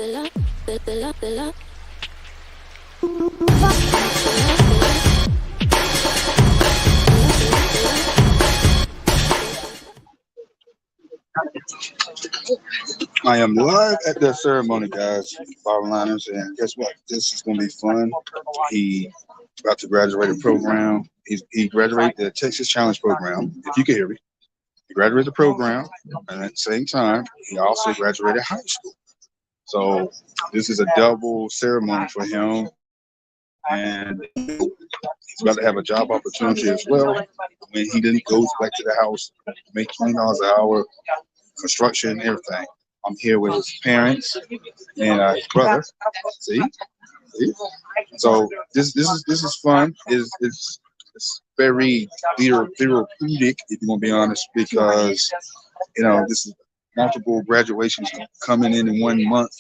I am live at the ceremony, guys. Bottom liners, and guess what? This is going to be fun. He about to graduate a program. He graduated the Texas Challenge program. If you can hear me, he graduated the program, and at the same time, he also graduated high school. So this is a double ceremony for him, and he's about to have a job opportunity as well. When he then goes back to the house, make $20 an hour, construction, everything. I'm here with his parents and his brother. See? See? So this is fun. It's very therapeutic, if you want to be honest, because this is multiple graduations coming in 1 month.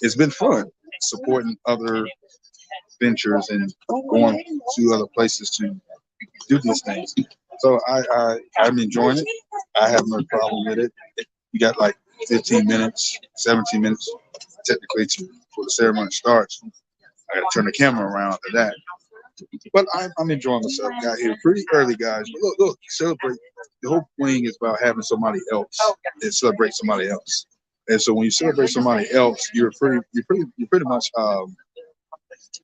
It's been fun supporting other ventures and going to other places to do these things. So I'm enjoying it. I have no problem with it. You got like 15 minutes, 17 minutes technically before the ceremony starts. I got to turn the camera around after that. But I'm enjoying myself. Got here pretty early, guys. But look, celebrate. The whole thing is about having somebody else and celebrate somebody else. And so when you celebrate somebody else, you're pretty much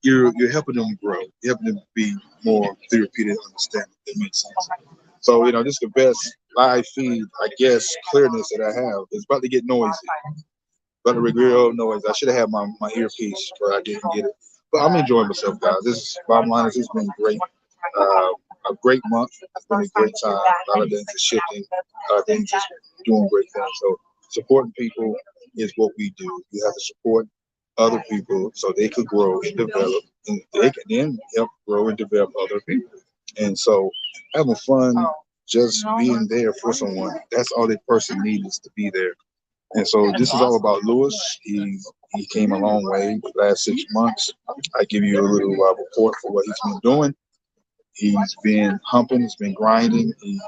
you're helping them grow. You're helping them be more therapeutic, understand. That makes sense. So this is the best live feed, I guess, clearness that I have. It's about to get noisy, about to be real noisy. I should have had my earpiece, but I didn't get it. But I'm enjoying myself, guys. This is bottom line. It's been great. A great month. It's been a great time. A lot of things are shifting. A lot of things is doing great things. So supporting people is what we do. We have to support other people so they could grow and develop, and they can then help grow and develop other people. And so having fun, just being there for someone, that's all that person needs is to be there. And so this is all about Lewis. He came a long way the last 6 months. I give you a little report for what he's been doing. He's been humping, he's been grinding, he's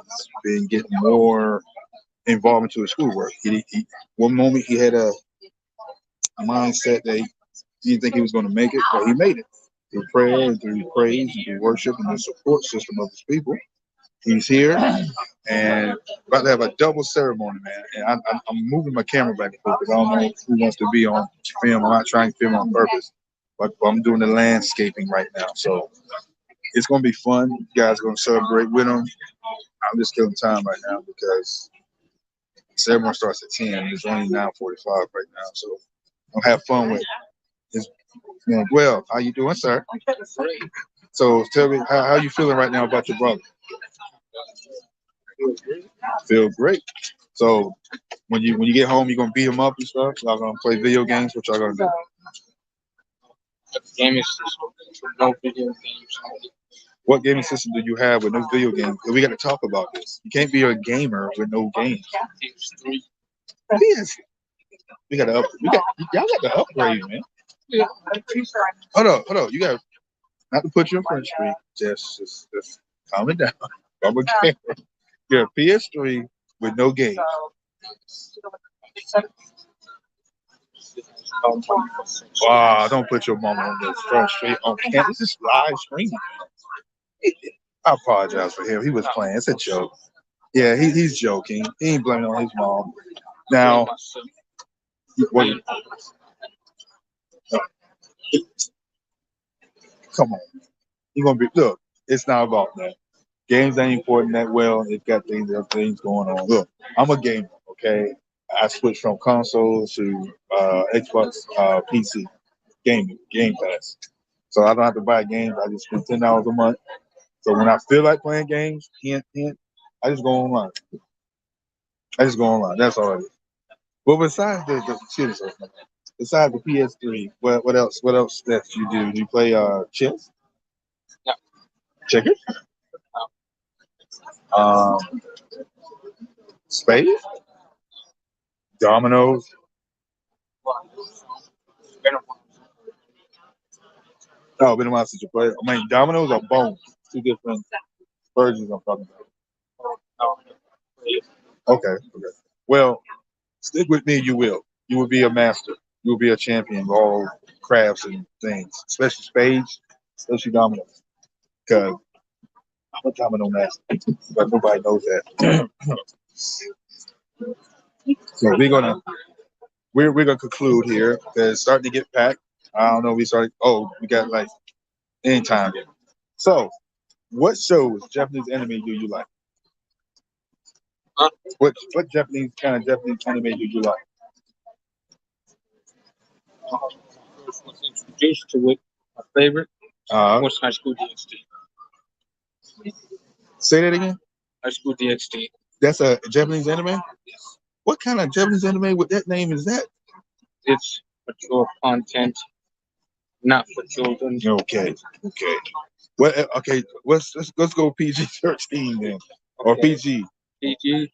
been getting more involved into his schoolwork. One moment he had a mindset that he didn't think he was going to make it, but he made it. Through prayer and through praise and through worship and the support system of his people. He's here and about to have a double ceremony, man. And I'm moving my camera back and forth because I don't know who wants to be on film. I'm not trying to film on purpose, but I'm doing the landscaping right now. So it's going to be fun. You guys are going to celebrate with him. I'm just killing time right now because the ceremony starts at 10. It's only 9:45 right now. So I'll have fun with it. It's going well. How you doing, sir? So tell me, how you feeling right now about your brother? Feel great. So when you get home, you're gonna beat him up and stuff. Y'all gonna play video games. What y'all gonna do? Gaming system, no video games. What gaming system do you have with no video games? We got to talk about this. You can't be a gamer with no games. Yes. We got to up. Y'all got to upgrade, man. Yeah. Hold on. You got not to put you in Front Street. Just calm it down. I'm a gamer. You're a PS3 with no games. Wow, don't put your mama on this Front Street on campus. This is live streaming. I apologize for him. He was playing. It's a joke. Yeah, he's joking. He ain't blaming on his mom. Now, what? Come on. You're gonna be look. It's not about that. Games ain't important that well. It's got things going on. Look, I'm a gamer. Okay, I switched from console to Xbox PC Game Pass. So I don't have to buy games. I just spend $10 a month. So when I feel like playing games, hint, I just go online. That's all it is. But besides besides the PS3, what else? What else that you do? Do you play chess? No. Checkers? No. Spades? Dominoes? Oh, been a while since you played. I mean, dominoes or bones? Two different versions I'm talking about. Okay. Well, stick with me. You will. You will be a master. you'll be a champion of all crafts and things, especially spades, especially dominoes. Because I'm a domino master, but nobody knows that. So we're gonna conclude here because it's starting to get packed. I don't know. We started. Oh, we got like any time. So, what shows Japanese anime do you like? Huh? What Japanese kind of Japanese anime do you like? First was introduced to it. My favorite Uh, was High School DxD. say that again. High School DxD. That's a Japanese anime. What kind of Japanese anime with that name is that? It's mature content, not for children. Okay, okay. What? Okay, let's go PG-13 then, or Okay. PG. PG.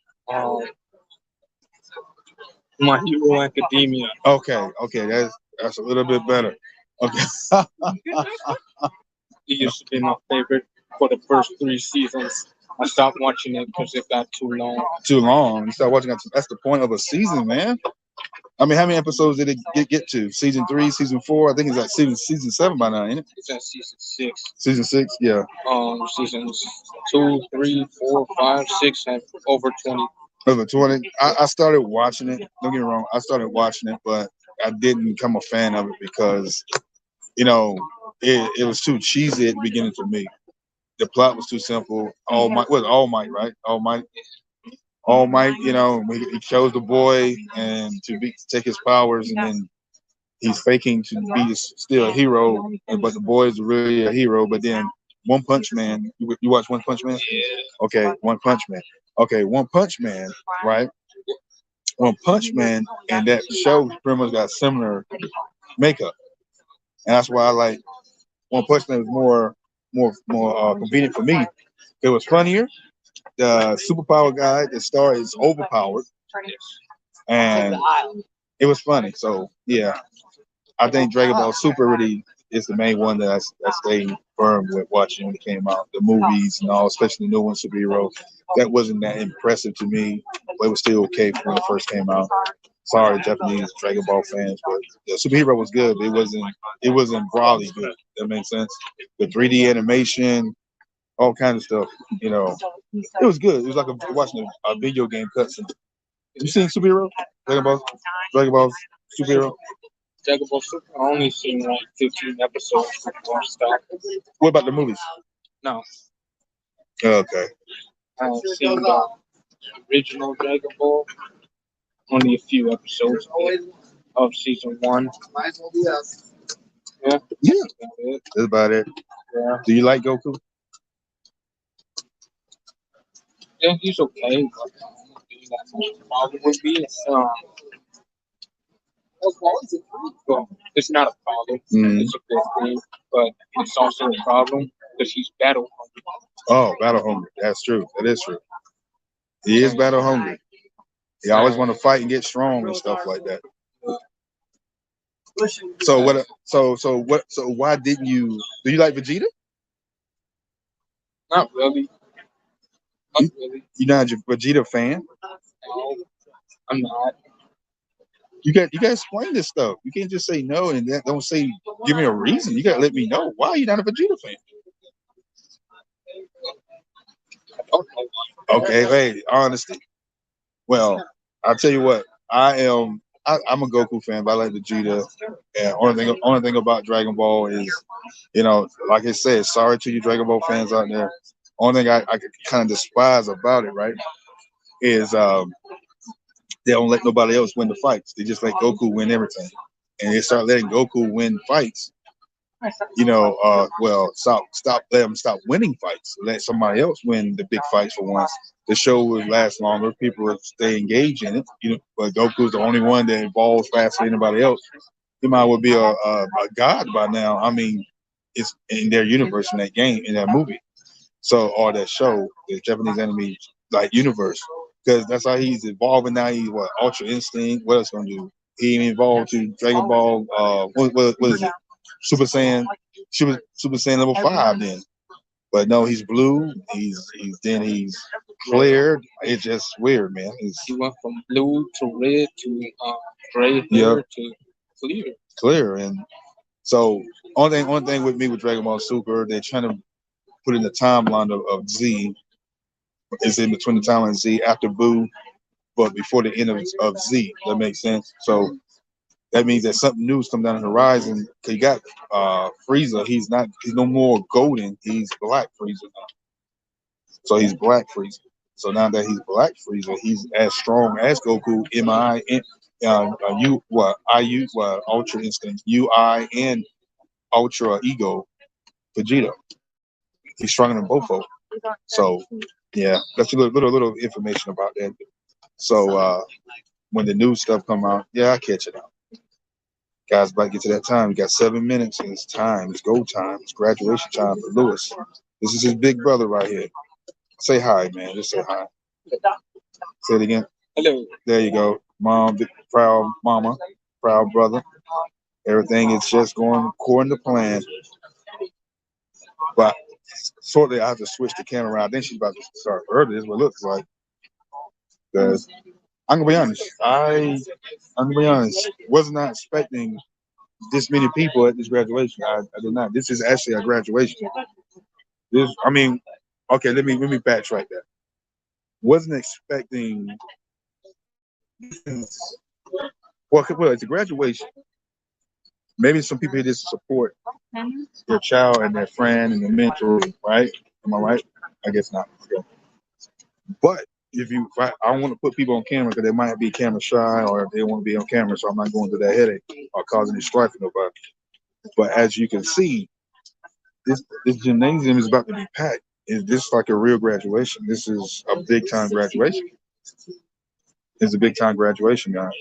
My Hero Academia. Okay, okay. That's a little bit better. Okay. It used to be my favorite for the first 3 seasons. I stopped watching it because it got too long. Too long. You start watching that. That's the point of a season, man. I mean, how many episodes did it get to? Season 3, season 4. I think it's like season 7 by now, ain't it? It's at season 6. Season 6, yeah. Seasons 2, 3, 4, 5, 6 have over 20. Over 20. I started watching it. Don't get me wrong. I started watching it, but I didn't become a fan of it because, you know, it was too cheesy at the beginning for me. The plot was too simple. All Might, right? All Might, he chose the boy and to take his powers, and then he's faking to be still a hero, but the boy is really a hero. But then One Punch Man, you watch One Punch Man? Okay, One Punch Man. Okay, One Punch Man, right? One Punch Man and that show pretty much got similar makeup, and that's why I like One Punch Man was more convenient for me. It was funnier. The superpower guy, the star is overpowered, and it was funny. So yeah, I think Dragon Ball Super really is the main one that I stayed firm with watching when it came out. The movies and all, especially the new one, superhero, that wasn't that impressive to me, but it was still okay when it first came out. Sorry, Japanese Dragon Ball fans, but the superhero was good. But it wasn't broadly good. That makes sense. The 3D animation, all kinds of stuff. It was good. It was like watching a video game cutscene. You seen superhero? Dragon Ball superhero. Dragon Ball Super, I only seen like 15 episodes before I stopped. What about the movies? No, Okay. I've seen the original Dragon Ball, only a few episodes of season 1. Yeah, Yeah, about it. that's about it. Yeah, Do you like Goku? yeah, he's okay. But the problem would be, well, it's not a problem. Mm. It's a good thing, but it's also a problem because he's battle hungry. Oh, battle hungry. That's true. That is true. He is battle hungry. He always want to fight and get strong and stuff like that. So what? So what? So why didn't you? Do you like Vegeta? Not really. Not really. You're not a Vegeta fan. No, I'm not. You got to explain this stuff. You can't just say no and don't say give me a reason. You got to let me know why you're not a Vegeta fan. I don't know. Okay, hey, honesty. Well, I'll tell you what. I'm a Goku fan, but I like Vegeta. And only thing about Dragon Ball is, like I said, sorry to you Dragon Ball fans out there. Only thing I kind of despise about it, right, is they don't let nobody else win the fights. They just let Goku win everything, and they start letting Goku win fights. Let them stop winning fights. Let somebody else win the big fights for once. The show would last longer. People would stay engaged in it. But Goku's the only one that evolves faster than anybody else. He might well be a god by now. I mean, it's in their universe, in that game, in that movie. So, or that show, the Japanese anime like universe, because that's how he's evolving now. He's what Ultra Instinct. What else gonna do? He evolved to Dragon Ball. What is it? Super Saiyan level 5 then. But no, he's blue. He's cleared. It's just weird, man. He went from blue to red to gray Yeah. hair to clear. clear. And so only thing with me with Dragon Ball Super, they're trying to put in the timeline of Z is in between the timeline of Z after Boo, but before the end of Z. That makes sense. So that means that something new is coming down the horizon. Cause you got Frieza. He's no more golden. He's black Frieza now. So he's black Frieza. So now that he's black Frieza, he's as strong as Goku, MI, and Ultra Instinct, UI, and Ultra Ego, Vegeta. He's stronger than both of them. So yeah, that's a little information about that. So when the new stuff come out, yeah, I catch it out. Guys, about to get to that time. We got 7 minutes, and it's time. It's go time. It's graduation time for Lewis. This is his big brother right here. Say hi, man. Just say hi. Say it again. Hello. There you go. Mom, big, proud mama, proud brother. Everything is just going according to plan. But shortly, I have to switch the camera around. I think she's about to start early. This is what it looks like. Because I'm gonna be honest. I'm gonna be honest. Was not expecting this many people at this graduation. I did not. This is actually a graduation. Okay. Let me backtrack that. Wasn't expecting. Well, it's a graduation. Maybe some people here just support their child and their friend and their mentor, right? Am I right? I guess not. Okay. But if I don't want to put people on camera because they might be camera shy or they want to be on camera, so I'm not going through that headache or causing any strife with nobody. But as you can see, this gymnasium is about to be packed. Is this like a real graduation? This is a big time graduation. It's a big time graduation, guys.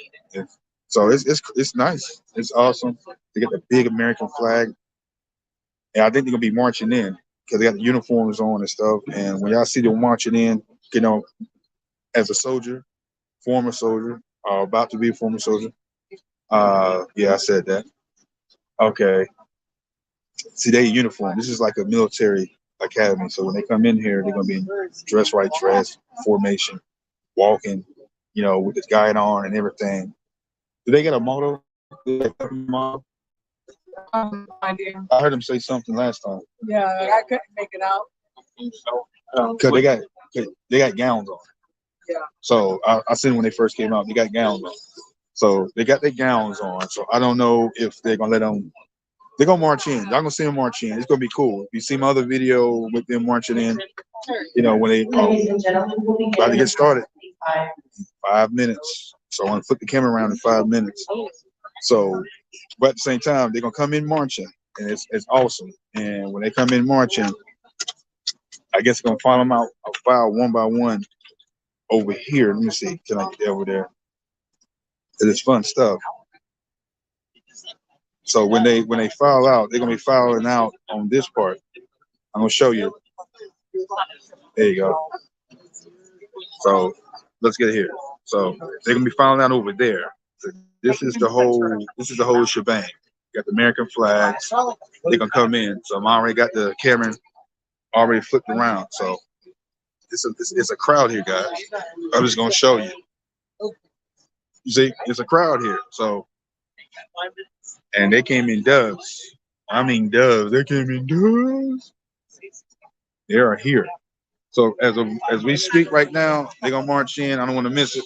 So it's nice. It's awesome. They got the big American flag, and I think they're gonna be marching in because they got the uniforms on and stuff. And when y'all see them marching in, as a soldier, former soldier, about to be a former soldier. Yeah, I said that. Okay. See, they uniform. This is like a military academy. So when they come in here, they're gonna be dress right, formation, walking, with this guide on and everything. Do they get a motto? Do they have a motto? Idea. I heard him say something last time. Yeah, I couldn't make it out. Cause they got gowns on. Yeah. So I seen when they first came out, they got gowns on. So they got their gowns on. So I don't know if they're gonna let them. They're gonna march in. Y'all gonna see them march in. It's gonna be cool. If you see my other video with them marching in, when they about to get started, 5 minutes. So I want to flip the camera around in 5 minutes. So, but at the same time, they're gonna come in marching, and it's awesome. And when they come in marching, I guess I'm gonna file them out. I'll file one by one over here. Let me see. Can I get over there? It's fun stuff. So when they file out, they're gonna be filing out on this part. I'm gonna show you. There you go. So let's get here. So they're gonna be filing out over there. So this is the whole shebang. You got the American flags. They're gonna come in. So I'm already got the camera already flipped around. So it's a crowd here, guys. I'm just gonna show you. You see, it's a crowd here. So, and they came in doves. I mean doves. They came in doves. They are here. So as we speak right now, they're gonna march in. I don't want to miss it.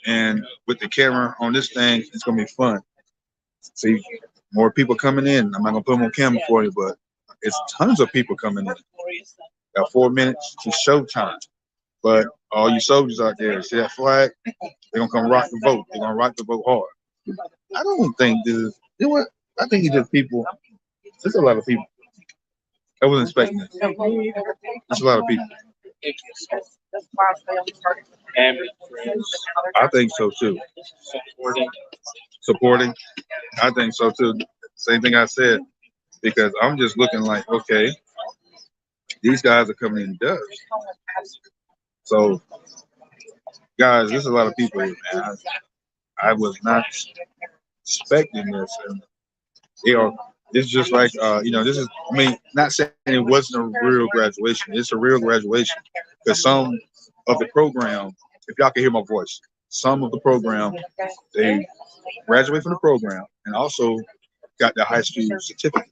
And with the camera on this thing, it's gonna be fun. See, more people coming in. I'm not gonna put them on camera for you, but it's tons of people coming in. Got 4 minutes to showtime. But all you soldiers out there, see that flag? They're gonna come rock the vote. They're gonna rock the vote hard. I don't think this is. You know what? I think it's just people. There's a lot of people. I wasn't expecting this. There's a lot of people. I think so too. Supporting. I think so too. Same thing I said. Because I'm just looking like, okay, these guys are coming in dubs. So, guys, there's a lot of people here, man. I was not expecting this. And it's just like, this is, not saying it wasn't a real graduation. It's a real graduation. Because some of the program, if y'all can hear my voice, some of the program. They graduate from the program and also got the high school certificate,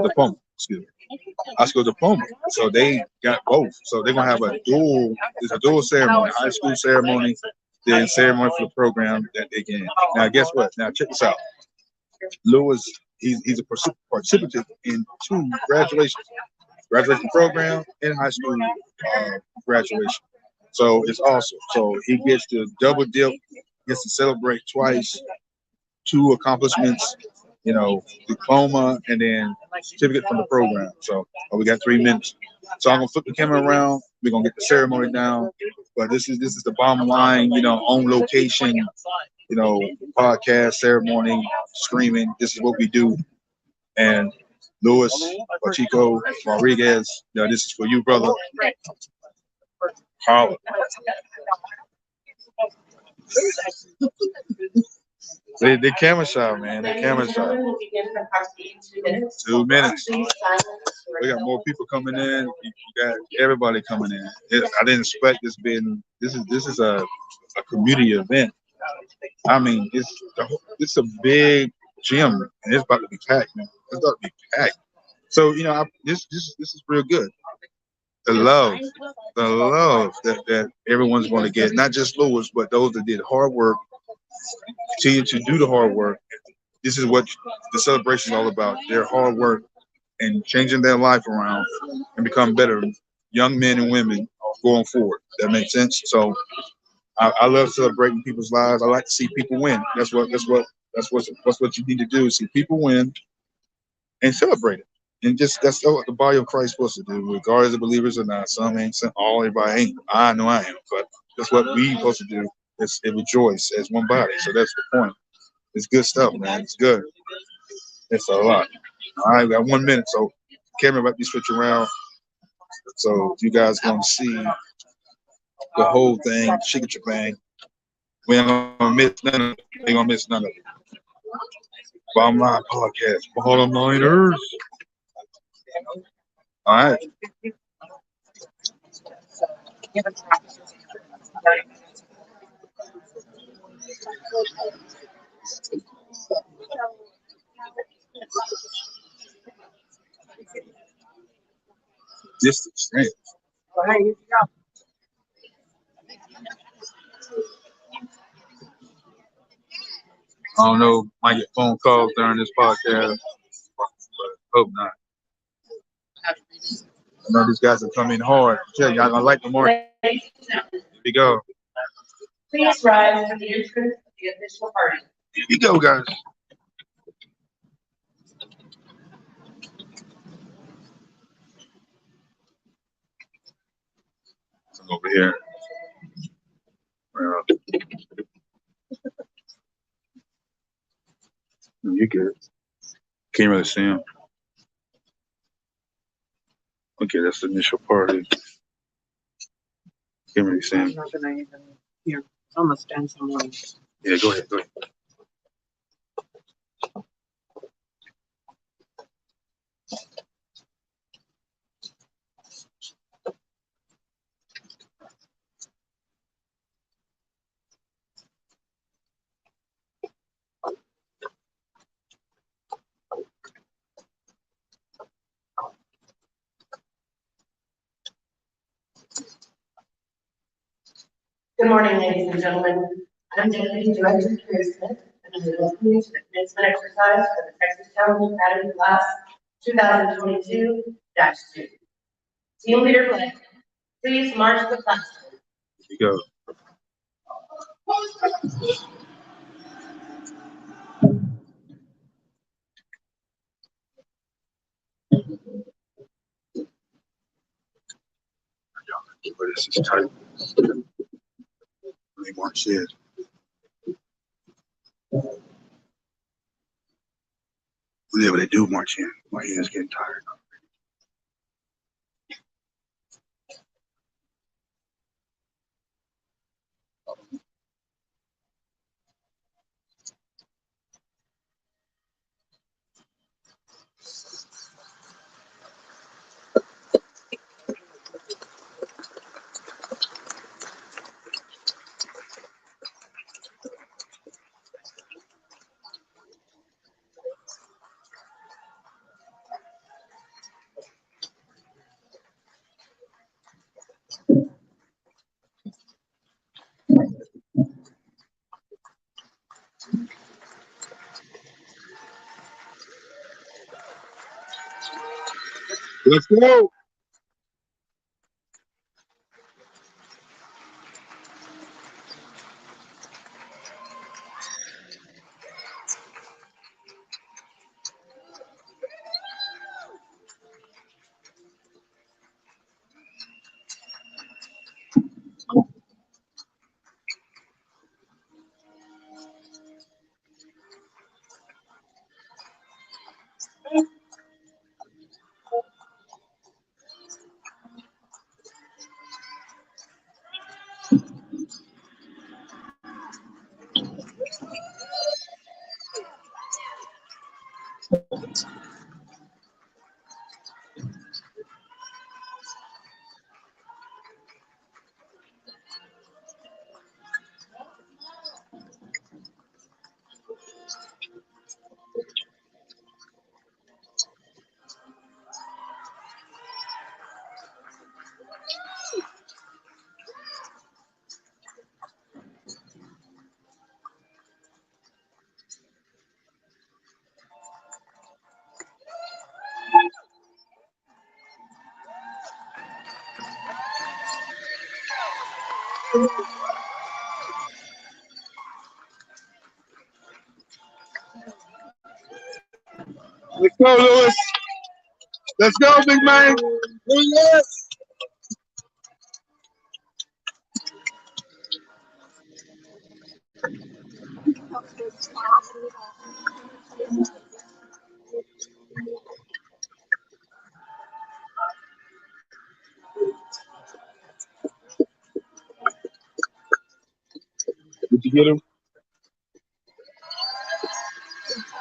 diploma. Excuse me, high school diploma. So they got both. So they're gonna have a dual. It's a dual ceremony: high school ceremony, then ceremony for the program that they get in. Now, guess what? Now, check this out. Lewis, he's a participant in two graduation program and high school graduation. So it's awesome. So he gets to double dip, gets to celebrate twice, two accomplishments, diploma and then certificate from the program. So we got 3 minutes. So I'm gonna flip the camera around. We're gonna get the ceremony down. But this is the bottom line, on location, podcast, ceremony, screaming. This is what we do. And Luis Pacheco Rodriguez, this is for you, brother. Holla. The camera shot, man. The camera shot. 2 minutes. We got more people coming in. You got everybody coming in. I didn't expect this being. This is a community event. I mean, it's a big gym, and it's about to be packed, man. It's about to be packed. So this is real good. The love that everyone's going to get, not just Lewis, but those that did hard work, continue to do the hard work. This is what the celebration is all about. Their hard work and changing their life around and become better young men and women going forward. That makes sense. So I love celebrating people's lives. I like to see people win. That's what you need to do. See people win and celebrate it. And that's what the body of Christ is supposed to do, regardless of believers or not. Some ain't, everybody ain't. I know I am, but that's what we supposed to do. Is rejoice as one body. So that's the point. It's good stuff, man. It's good. It's a lot. All right, we got 1 minute, so camera might be switching around. So you guys gonna see the whole thing, shake your bang. We ain't gonna miss none of it. We ain't gonna miss none of it. Bottom line podcast, bottom liners. All right. Distance, strength. I don't know, might get phone calls during this podcast, but hope not. I know these guys are coming hard. Yeah, y'all gonna like them more. Here we go. Please rise for the entrance of the official party. Here we go, guys. Over here. You good. Can't really see him. Okay, that's the initial party. Can't really see him. I'm not gonna even hear. I'm gonna stand somewhere. Yeah, go ahead. Good morning, ladies and gentlemen. I'm Deputy Director Carrie Smith, and I welcome you to the commencement exercise for the Texas Challenge Academy Class 2022-2. Team leader Blake, please march the class. Here you go. But this is tight. They want shit. Whenever they do march in, my hands getting tired. Let's go. Let's go, Lewis. Let's go, big man. Yes. Did you get him?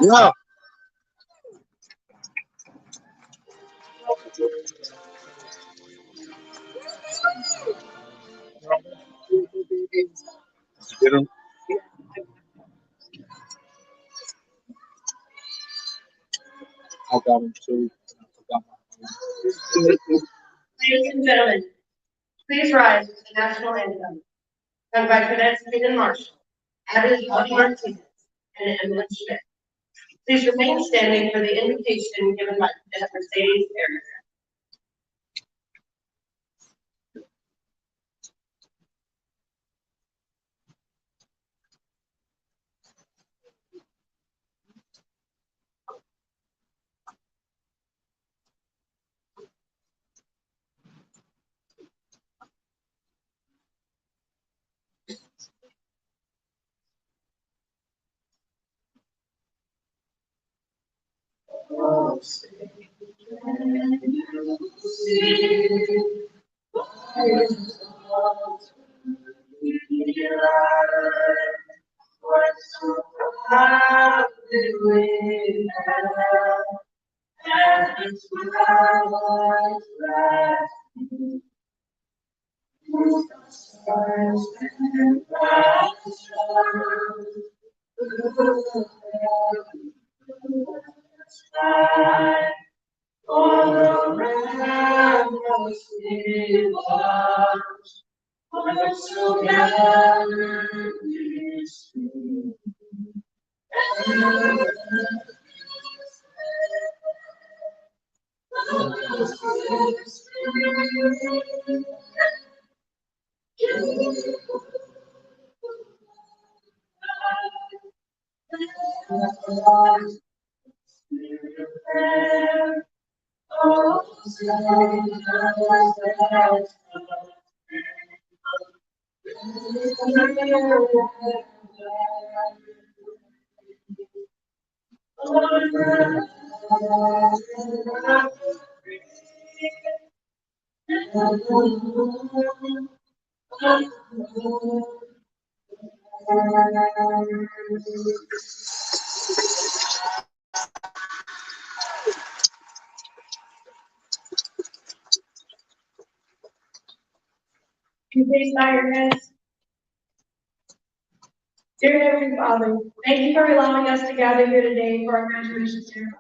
Yeah. Get him. I got him too. Ladies and gentlemen, please rise for the national anthem, sung by Cadets Hayden Marshall, Addis Martinez, and Emily Schmidt. Please remain standing for the invocation given by Cadet Mercedes Eric. Can you please bow your heads? Dear Heavenly Father, thank you for allowing us to gather here today for our graduation ceremony.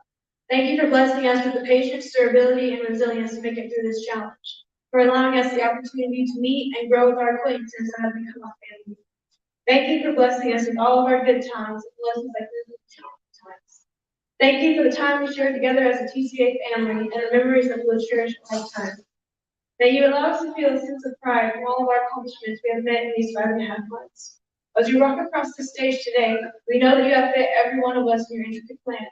Thank you for blessing us with the patience, durability, and resilience to make it through this challenge. For allowing us the opportunity to meet and grow with our acquaintances that have become our family. Thank you for blessing us with all of our good times and lessons like this challenging times. Thank you for the time we shared together as a TCA family and the memories that we will cherish a lifetime. May you allow us to feel a sense of pride in all of our accomplishments we have met in these 5.5 months. As we walk across the stage today, we know that you have fit every one of us in your intricate plan.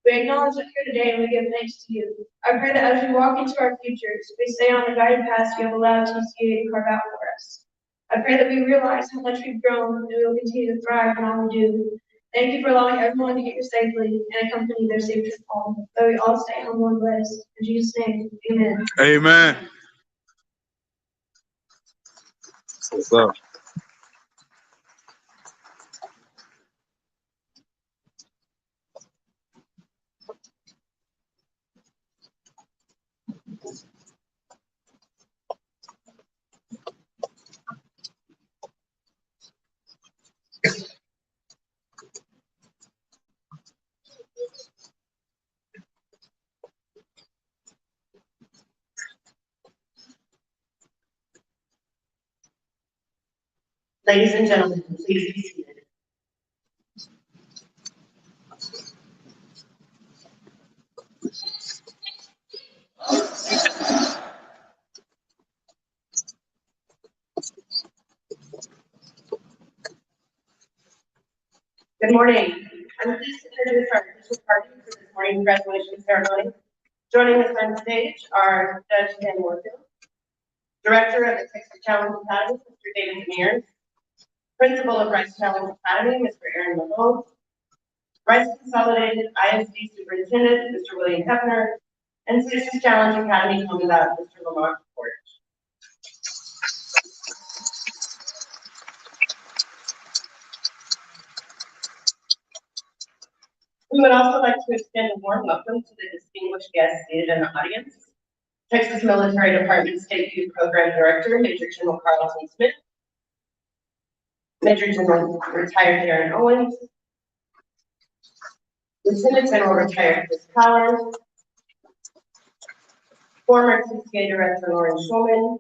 We acknowledge that here today and we give thanks to you. I pray that as we walk into our futures, we stay on the guided paths you have allowed TCA to carve out for us. I pray that we realize how much we've grown and we will continue to thrive in all we do. Thank you for allowing everyone to get here safely and accompany their safe trip home. That we all stay humble and blessed. In Jesus' name, amen. Amen. What's up? Ladies and gentlemen, please be seated. Good morning. I'm pleased to introduce our official party for this morning's graduation ceremony. Joining us on stage are Judge Dan Warfield, Director of the Texas Challenge Academy, Mr. David Demers, Principal of Rice Challenge Academy, Mr. Aaron Mahone, Rice Consolidated ISD Superintendent, Mr. William Hefner, and Texas Challenge Academy Commandant, Mr. Lamont Ford. We would also like to extend a warm welcome to the distinguished guests seated in the audience. Texas Military Department State Youth Program Director, Major General Carlton Smith, Major General Retired Darren Owens, Lieutenant General Retired Chris Powers, former TCA Director Lauren Schulman,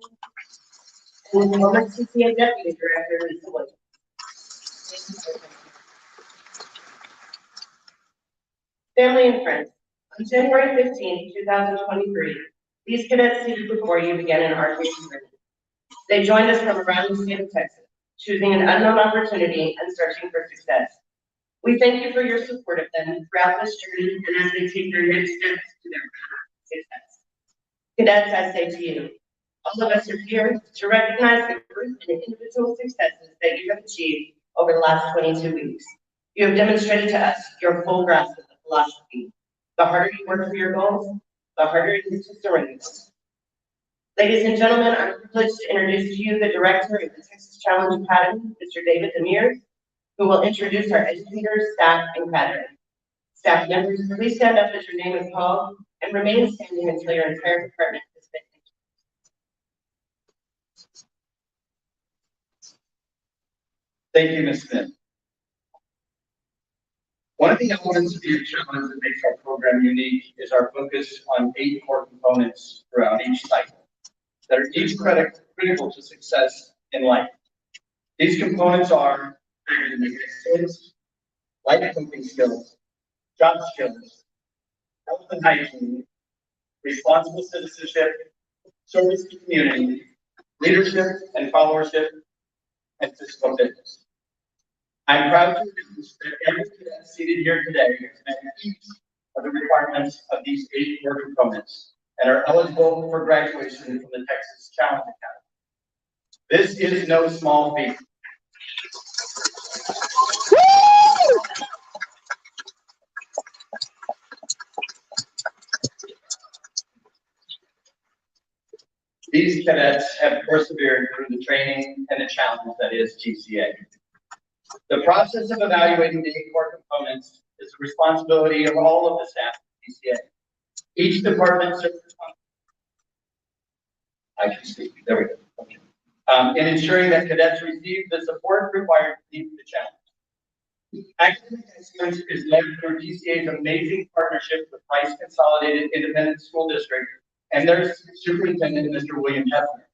and former TCA Deputy Director Lisa Williams. Family and friends, on January 15, 2023, these cadets seated before you began an arduous journey. They joined us from around the state of Texas, choosing an unknown opportunity and searching for success. We thank you for your support of them throughout this journey and as they take their next steps to their success. Cadets, I say to you, all of us are here to recognize the group and individual successes that you have achieved over the last 22 weeks. You have demonstrated to us your full grasp of the philosophy. The harder you work for your goals, the harder it is to surrender. Ladies and gentlemen, I'm privileged to introduce to you the Director of the Texas Challenge Academy, Mr. David Demers, who will introduce our educators, staff, and cadre. Staff members, please stand up as your name is called and remain standing until your entire department is finished. Thank you, Ms. Smith. One of the elements of the challenge that makes our program unique is our focus on 8 core components throughout each cycle that are each critical to success in life. These components are academic excellence, life coping skills, job skills, health and hygiene, responsible citizenship, service to community, leadership and followership, and physical fitness. I'm proud to announce that every cadet seated here today has met each of the requirements of these 8 core components and are eligible for graduation from the Texas Challenge Academy. This is no small feat. These cadets have persevered through the training and the challenge that is TCA. The process of evaluating the 8 core components is the responsibility of all of the staff at TCA. Each department serves I can speak. There we go. Okay. In ensuring that cadets receive the support required to meet the challenge. Academic excellence is led through TCA's amazing partnership with Rice Consolidated Independent School District and their superintendent, Mr. William Hefner.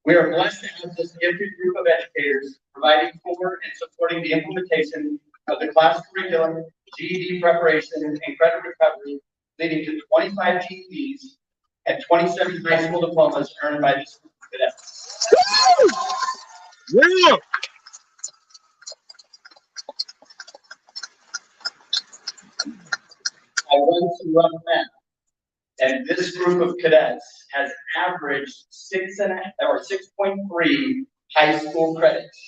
We are blessed to have this gifted group of educators providing for and supporting the implementation of the class curriculum GED preparation, and credit recovery, leading to 25 GEDs and 27 high school diplomas earned by this group of cadets. Yeah. I went to rough math, and this group of cadets has averaged 6.3 high school credits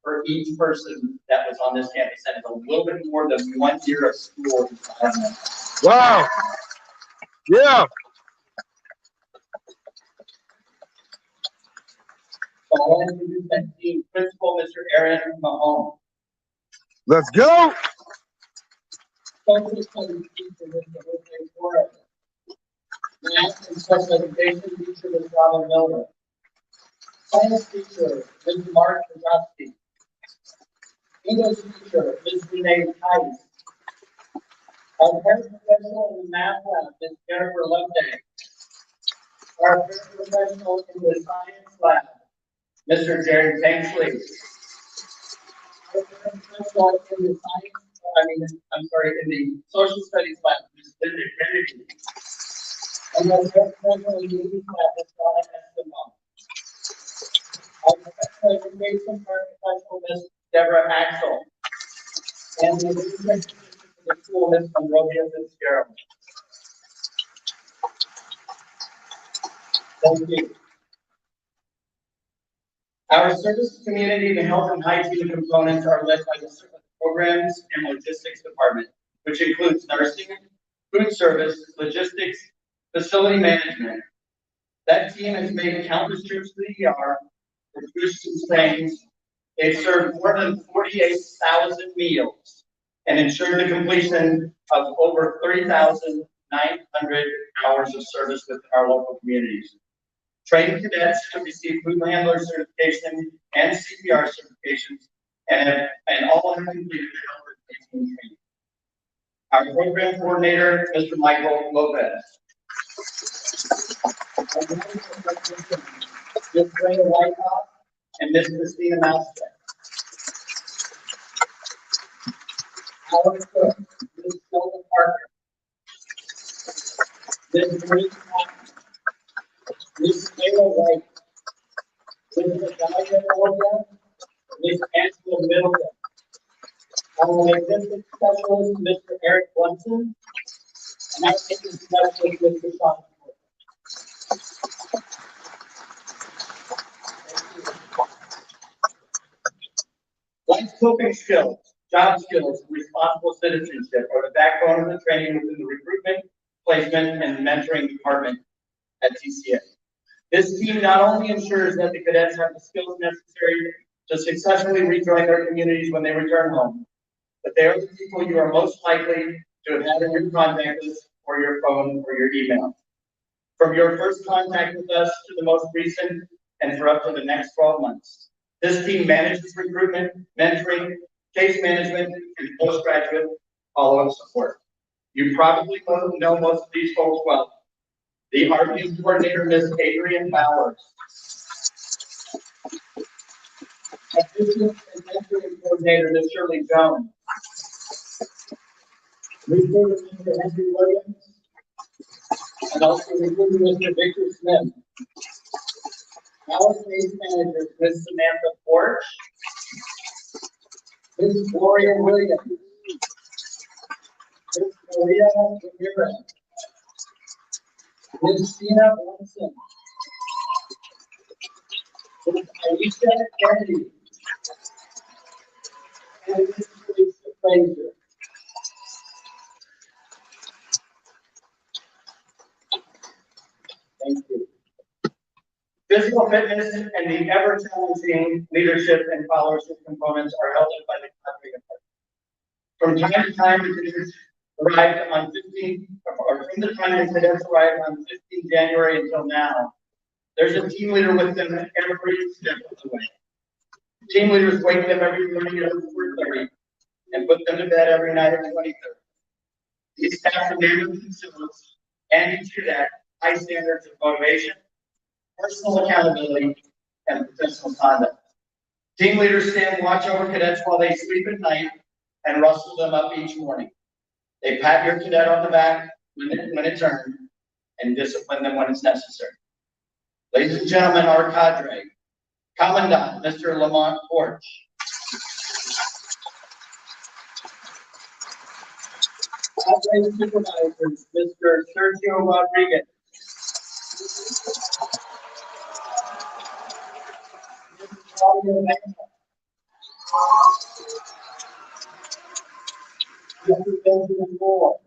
for each person that was on this campus. That is a little bit more than 1 year of school. Wow. Yeah. So I want to introduce that team principal, Mr. Aaron Mahone. Let's go. Social studies teacher, Mr. Jose Torres. Math and special education teacher, Ms. Robin Miller. Science teacher, Ms. Mark Krasowski. English teacher, Ms. Renee Tice. Our paraprofessional in the math lab, Ms. Jennifer Loveday. Our paraprofessional in the science lab, Mr. Jerry Tanksley. Our paraprofessional in the in the social studies lab, Ms. Linda Kennedy. And our paraprofessional in the English lab, Ms. Donna Esteban. Our professional education paraprofessional, Ms. Deborah Axel. And the administration of the school, Ms. Monrovia Fitzgerald. Thank you. Our service community, the health and hygiene components are led by the programs and logistics department, which includes nursing, food service, logistics, facility management. That team has made countless trips to the ER, produced some trains. They've served more than 48,000 meals and ensured the completion of over 30,900 hours of service with our local communities. Trained cadets to receive food handler certification and CPR certifications, and all have completed the health and safety training. Our program coordinator, Mr. Michael Lopez. Ms. Brenda Whitehouse and Ms. Christina Mousetrap. Our cook, Ms. Sheldon Parker. Ms. Marie Patton. Ms. Taylor White. Ms. Natalia Orga. Ms. Angela Middleton. Our logistics specialist, Mr. Eric Brunson. And our maintenance specialist, Mr. Sean. Life coping skills, job skills, and responsible citizenship are the backbone of the training within the recruitment, placement, and mentoring department at TCA. This team not only ensures that the cadets have the skills necessary to successfully rejoin their communities when they return home, but they are the people you are most likely to have had in your contact list or your phone or your email. From your first contact with us to the most recent and for up to the next 12 months. This team manages recruitment, mentoring, case management, and postgraduate follow-up support. You probably know most of these folks well. The RP coordinator, Ms. Adrian Bowers. Assistant and mentoring coordinator, Ms. Shirley Jones. Recruiter, Mr. Henry Williams. And also recruiter, Mr. Victor Smith. Our case managers, Ms. Samantha Porch, Ms. Gloria Williams, Ms. Maria Ramirez, Ms. Tina Wilson, Ms. Aisha Kennedy, and Ms. Lisa Fraser. Thank you. Physical fitness and the ever-challenging leadership and followership components are held up by the cadre department. From time to time, the cadets arrived on 15, or from the time the cadets arrived on 15 January until now, there's a team leader with them every step of the way. Team leaders wake them every morning at 4:30 and put them to bed every night at 20:30. These staff demand of themselves and each cadet high standards of motivation, personal accountability, and professional conduct. Team leaders stand watch over cadets while they sleep at night and rustle them up each morning. They pat your cadet on the back when it's earned and discipline them when it's necessary. Ladies and gentlemen, our cadre, Commandant Mr. Lamont Porch. Cadre Supervisors, Mr. Sergio Rodriguez. Mrs. Claudia Mesa. Mr. Benjamin Moore.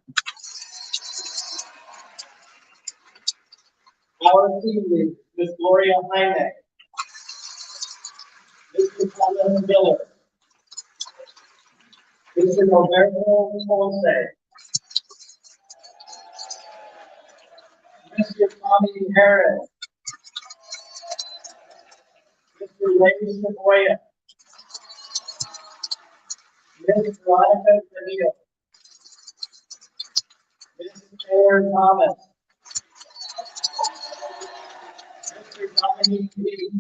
Our team leader, Ms. Gloria Jaime. Mr. Thomas Miller. Mr. Roberto Ponce. Mr. Tommy Harris. Mr. Ray Savoya. Ms. Veronica Trevino. Ms. Taylor Thomas. Mr. Dominique Lee.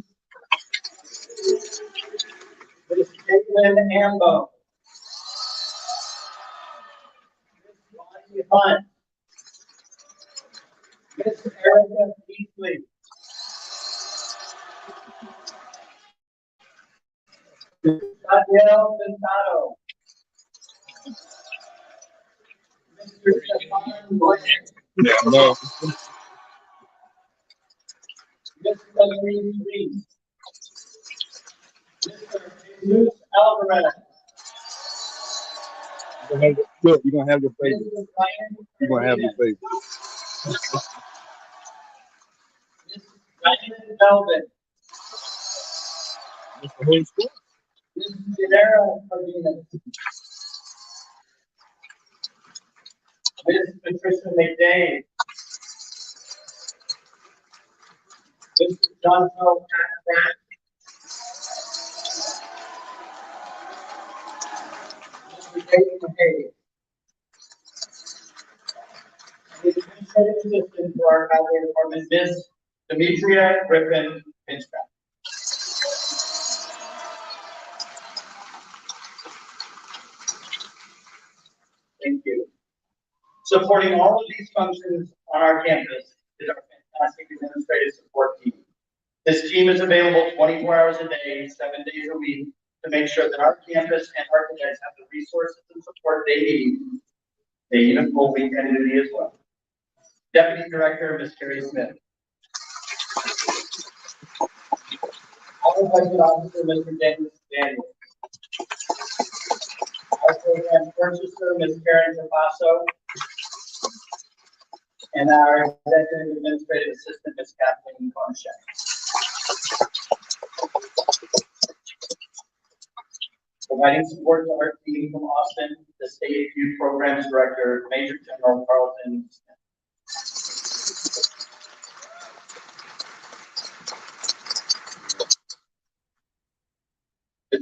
Ms. Caitlin Ambo. Ms. Bonnie Hunt. Ms. Erica Beasley. Ms. Danielle Ventano. Mr. Stefan Blank. Yeah, no. Ms. Louise Reese. Mr. Jesus Alvarez. Look, you're gonna have your favorite. Mrs. Ryan. You're gonna have your favorite. Mrs. Diane Belvin. Mr. Homeschool? Mrs. Genera Cardenas. Ms. Patricia McDade. Mr. Johnson Pratt. Mr. David McKay. The administrative assistant for our highway department, Ms. Demetria Griffin Pinchback. Thank you. Supporting all of these functions on our campus is our fantastic administrative support team. This team is available 24 hours a day, 7 days a week, to make sure that our campus and our cadets have the resources and support they need. They need a full weekend duty as well. Deputy Director, Ms. Carrie Smith. Our Budget Officer, Mr. Dennis Daniels. Our Program Purchaser, Ms. Karen Tapasso. And our Executive Administrative Assistant, Ms. Kathleen Konchak. Providing support to our team from Austin, the State Youth Programs Director, Major General Carlton Smith. The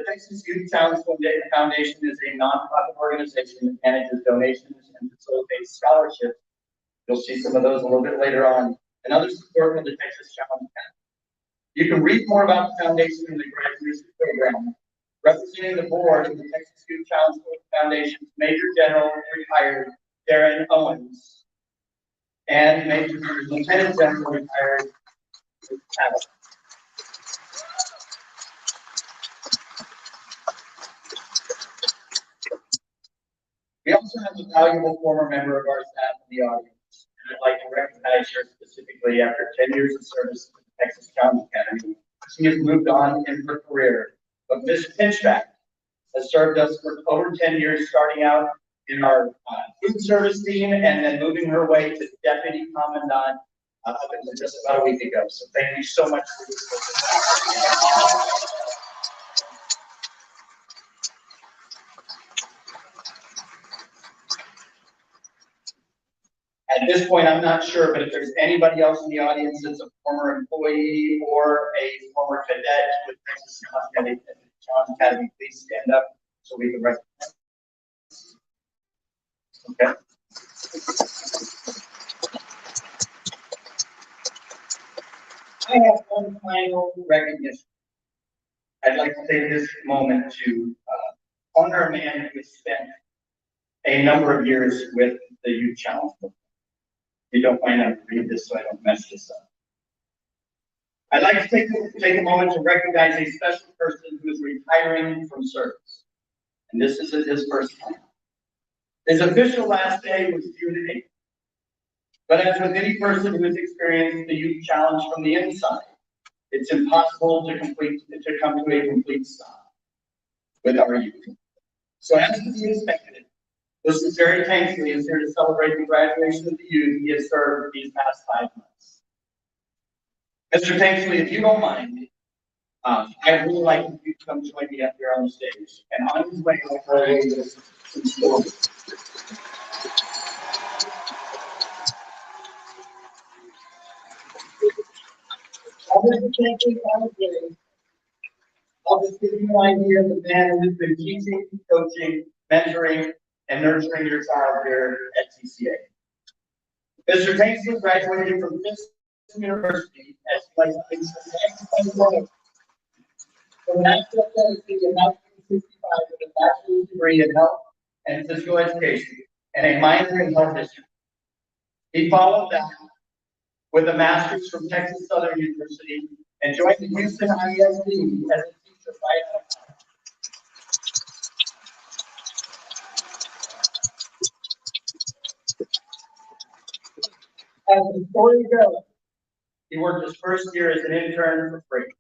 Texas Youth Challenge Foundation is a nonprofit organization that manages donations and facilitates scholarships. You'll see some of those a little bit later on, and other support for the Texas Challenge Academy. You can read more about the foundation in the graduation program. Representing the board of the Texas Youth Challenge Foundation's Major General retired Darren Owens and Lieutenant General retired Luis Pacheco. We also have a valuable former member of our staff in the audience, and I'd like to recognize her specifically after 10 years of service to the Texas Challenge Academy. She has moved on in her career, but Ms. Pinchback has served us for over 10 years, starting out in our food service team and then moving her way to Deputy Commandant up until just about a week ago. So thank you so much for this. At this point, I'm not sure, but if there's anybody else in the audience that's a former employee or a former cadet with Texas Challenge Academy, please stand up so we can recognize. Okay. I have one final recognition. I'd like to take this moment to honor a man who has spent a number of years with the Youth Challenge. If you don't mind, I'll read this so I don't mess this up. I'd like to take a moment to recognize a special person who is retiring from service. And this isn't his first time. His official last day was June 8th. But as with any person who has experienced the Youth Challenge from the inside, it's impossible to come to a complete stop with our youth. So as to be expected, Mr. Jerry Tanksley is here to celebrate the graduation of the youth he has served these past 5 months. Mr. Tanksley, if you don't mind, I'd really like you to come join me up here on the stage. And on his way, I'll tell you some stories. I'll just give you an idea of the man who's been teaching, coaching, mentoring, and nurturing your child here at TCA. Mr. Tanksley graduated from Fisk University as from Nashville, Tennessee in 1965 with a bachelor's degree in health and physical education and a minor in health history. He followed that with a master's from Texas Southern University and joined the Houston ISD as a teacher right out of college. As the story goes, he worked his first year as an intern for free.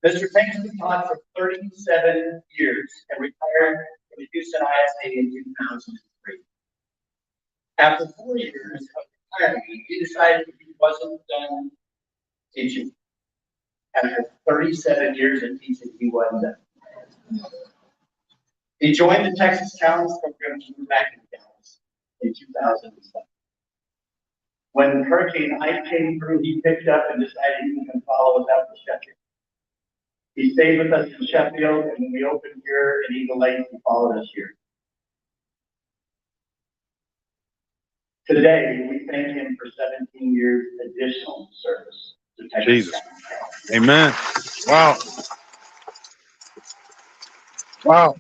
Mr. Tanksley taught for 37 years and retired from the Houston ISD in 2003. After 4 years of retirement, he decided he wasn't done teaching. After 37 years of teaching, he wasn't done. He joined the Texas Challenge program to move back in Dallas in 2007. When Hurricane Ike came through, he picked up and decided he was going to follow us out to Sheffield. He stayed with us in Sheffield, and when we opened here in Eagle Lake, he followed us here. Today, we thank him for 17 years additional service to Texas. Jesus. Amen. Wow. Wow.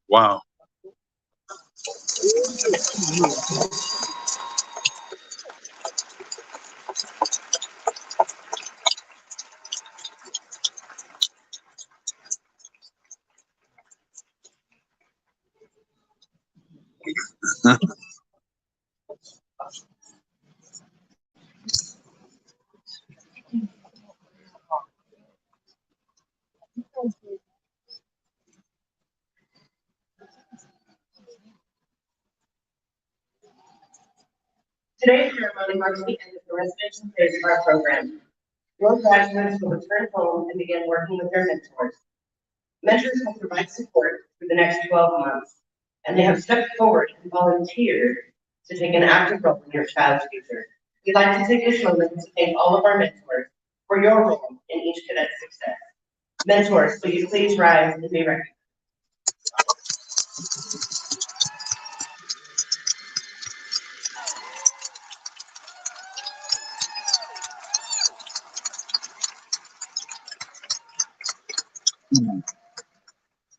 Wow. Today's ceremony marks the end of the residential phase of our program. Your graduates will return home and begin working with their mentors. Mentors will provide support for the next 12 months, and they have stepped forward and volunteered to take an active role in your child's future. We'd like to take this moment to thank all of our mentors for your role in each cadet's success. Mentors, will you please rise and be recognized?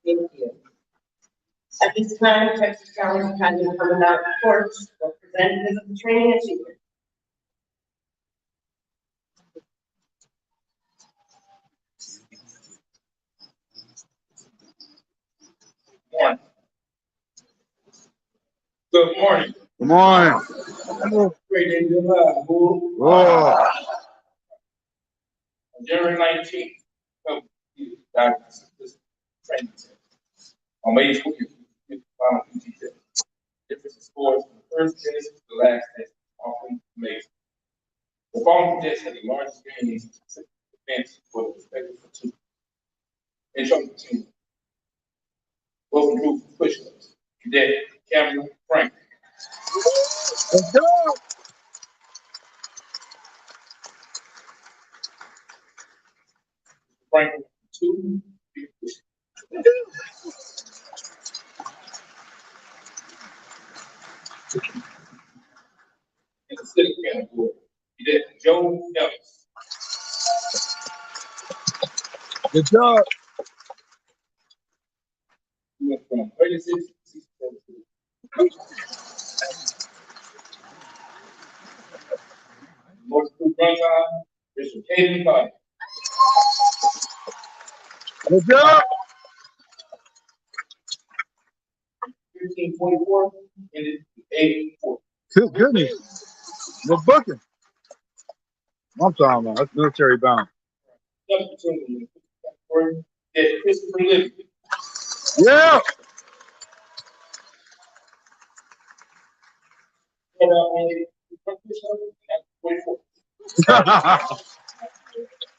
Thank you. At this time, Texas Challenge Academy Commandant Reports will present physical training achievement. Morning. Good morning. Good morning. Great day to be alive, boy. Whoa. On January 19th, this training test. On May 20th, we get the final PT test. Difference in scores from the first test to the last test is often amazing. The following cadets had the largest gains in specific events for the respective platoon. Intro platoon. Both improved push-ups. Cadet Cameron Frank. Let's go. Franklin, 2. And the City County Board, Cadet Joe Ellis. Good job. He went from 36 to 67. Most approved run time, Mr. Caden Body. Good job. 15:24, ended 8:40. Good goodness. Good booking. I'm talking about that's military bound. Substitute Cadet Christopher Livy. Yeah. Only 24.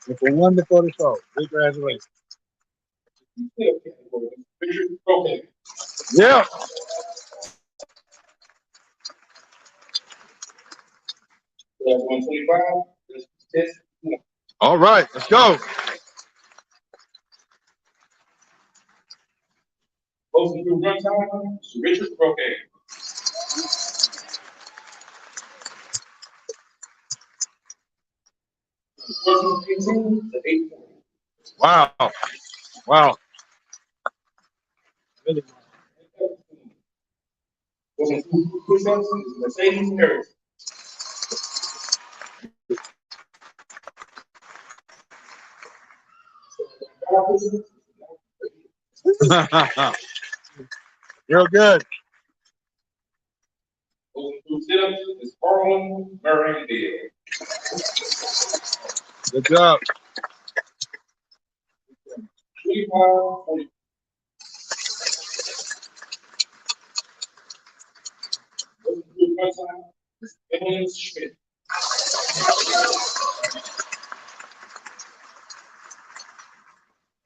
It's a wonderful show. Big congratulations. Richard Croquet. Yeah. 125. Test. All right, let's go. Most improved run time, Mr. Richard Croquet. Personal 15 to 840. Wow. Wow. Most improved push-ups, Mercedes Harris. Real good. Most improved sit-ups is Harlan Murray Bill. Good job. 25, 40. Most improved run time, Emily Schmidt.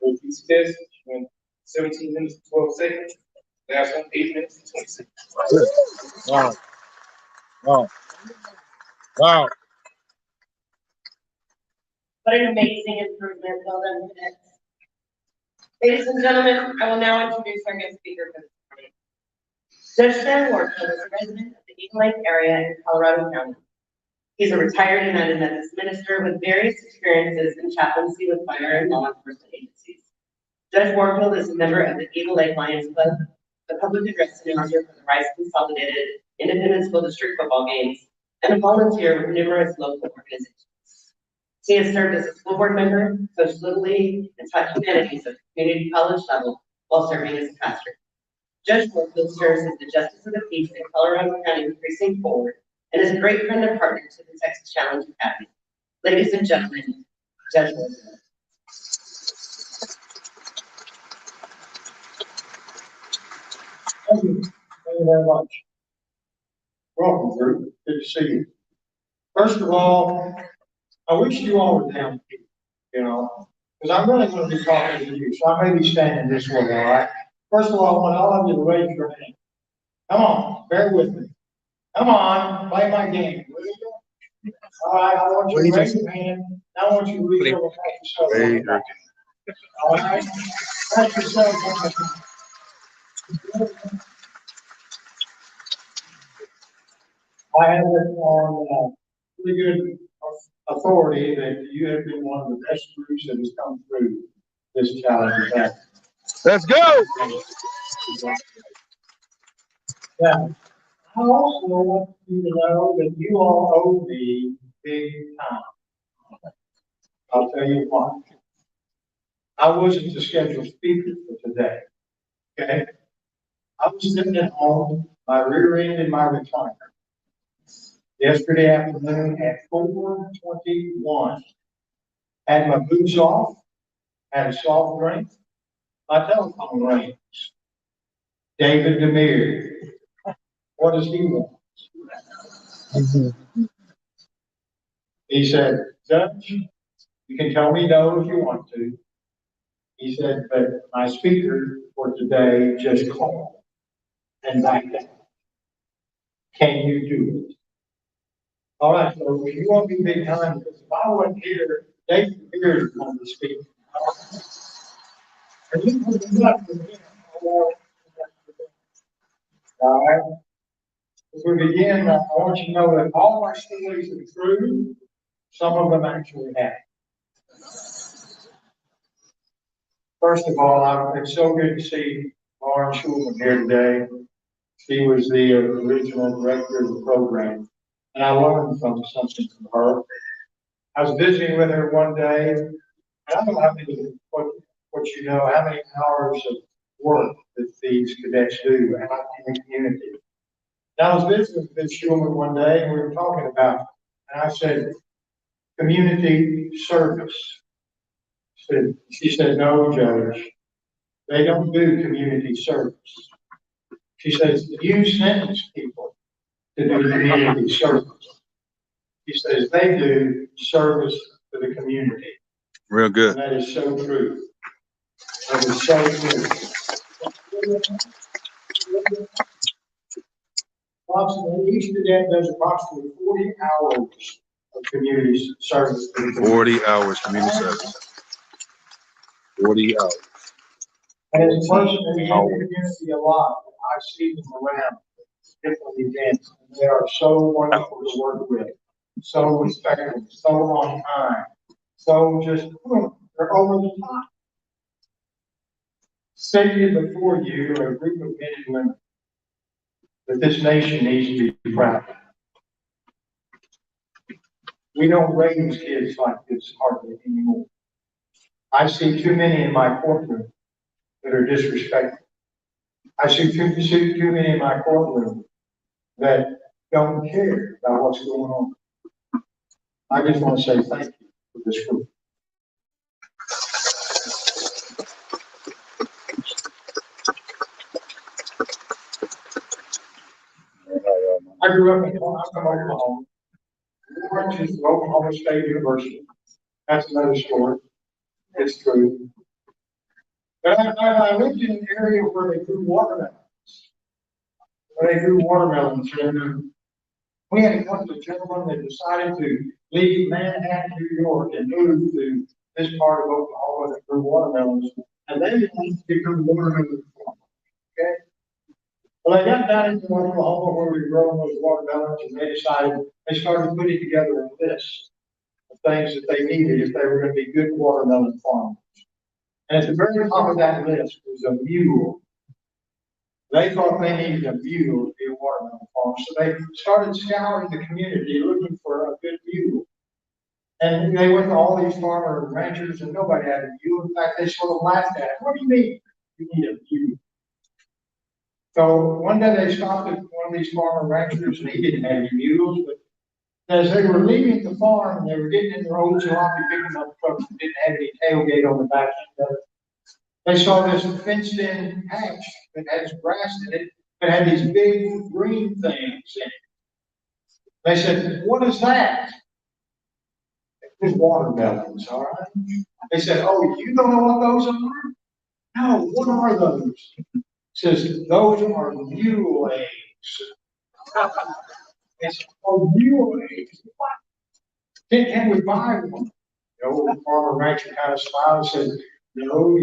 OPC test went 17 minutes and 12 seconds. Last one, 8 minutes and 20 seconds. Good. Wow. Wow. Wow. What an amazing improvement. Well done, cadets. Ladies and gentlemen, I will now introduce our guest speaker for this morning. Judge Stan Warfield is a resident of the Eagle Lake area in Colorado County. He's a retired United Methodist minister with various experiences in chaplaincy with fire and law enforcement agencies. Judge Warfield is a member of the Eagle Lake Lions Club, the public address announcer for the Rice Consolidated Independent School District football games, and a volunteer with numerous local organizations. He has served as a school board member, coached Little League, and taught humanities at the community college level while serving as a pastor. Judge Warfield serves as the Justice of the Peace in Colorado County Precinct 4 and is a great friend and partner to the Texas Challenge Academy. Ladies and gentlemen, Judge Warfield. Thank you. Thank you very much. Welcome, group. Good to see you. First of all, I wish you all were down here, because I'm really going to be talking to you, so I may be standing this way, all right? First of all, I want all of you to raise your hand. Come on, bear with me. Come on, play my game. All right, I want you to raise your hand. I want you to reach over and pat yourself. All right? Pat yourself on the I have it on pretty good authority that you have been one of the best groups that has come through this challenge. Let's go. Yeah. I also want you to know that you all owe me big time. I'll tell you why. I wasn't the scheduled speaker for today. Okay? I was sitting at home, my rear end in my recliner. Yesterday afternoon at 4:21, had my boots off, had a soft drink, my telephone rings. David Demir, what does he want? He said, Judge, you can tell me no if you want to. He said, but my speaker for today just called and backed out. Can you do it? All right, so if you want me big time, because if I wasn't here, David Demir is going to speak. Are you putting up with me? All right. As we begin, I want you to know that all our stories are true. Some of them actually happen. First of all, it's so good to see Lauren Schulman here today. She was the original director of the program, and I learned something from her. I was visiting with her one day, and I don't know what you know, how many hours of work that these cadets do out in the community. And I was visiting with Ms. Schulman one day, and we were talking about, and I said, community service. She said, no, Judge, they don't do community service. She says, you sentence people to do community service. She says, they do service to the community. Real good. And that is so true. That is so true. Approximately, each cadet does approximately 40 hours of community service. 40 hours community service. 40 hours. And as a person that is in the community a lot, I see them around different events, and they are so wonderful to work with, so respectful, so on time, so just, they're over the top. Seated before you are a group of men and women that this nation needs to be proud of. We don't raise kids like this hardly anymore. I see too many in my courtroom that are disrespectful. I see too many in my courtroom that don't care about what's going on. I just want to say thank you for this group. I grew up in Oklahoma. We went to Oklahoma State University. That's another story. It's true. But I lived in an area where they grew watermelons. And we had a couple of gentlemen that decided to leave Manhattan, New York, and move to this part of Oklahoma that grew watermelons. And they wanted to become watermelon farmers. Okay? Well, they got down into Oklahoma where we were growing those watermelons, and they started putting together a list of things that they needed if they were going to be good watermelon farmers. And at the very top of that list was a mule. They thought they needed a mule to be a watermelon farmer, so they started scouring the community looking for a good mule. And they went to all these farmer and ranchers, and nobody had a mule. In fact, they sort of laughed at it. What do you mean you need a mule? So one day they stopped at one of these farmer ranchers, and he didn't have any mules, but as they were leaving the farm, and they were getting in their old jalopy picking up trucks that didn't have any tailgate on the back end of it, they saw this fenced-in patch that has grass in it, that had these big green things in it. They said, what is that? It was watermelons, all right? They said, oh, you don't know what those are? No, what are those? It says, those are mule eggs. They said, oh, mule eggs? What? Can we buy one? The old farmer rancher kind of smiled and said, no,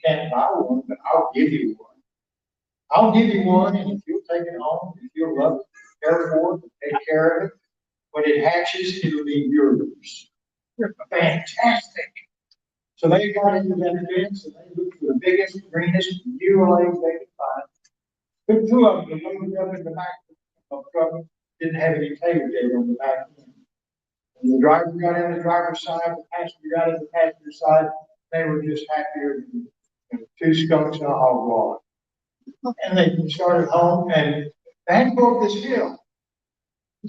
can't buy one, but I'll give you one. I'll give you one, and if you'll take it home, if you'll love it, care for it, take care of it, when it hatches, it'll be yours. Fantastic. So they got into that fence, and they looked for the biggest, greenest mule eggs they could find. Took two of them and loaded up in the back of the truck. Didn't have any tailgate on the back end. When the driver got in the driver's side, the passenger got in the passenger side, they were just happier than two skunks and a hog log. And they started home, and they had to go up this hill.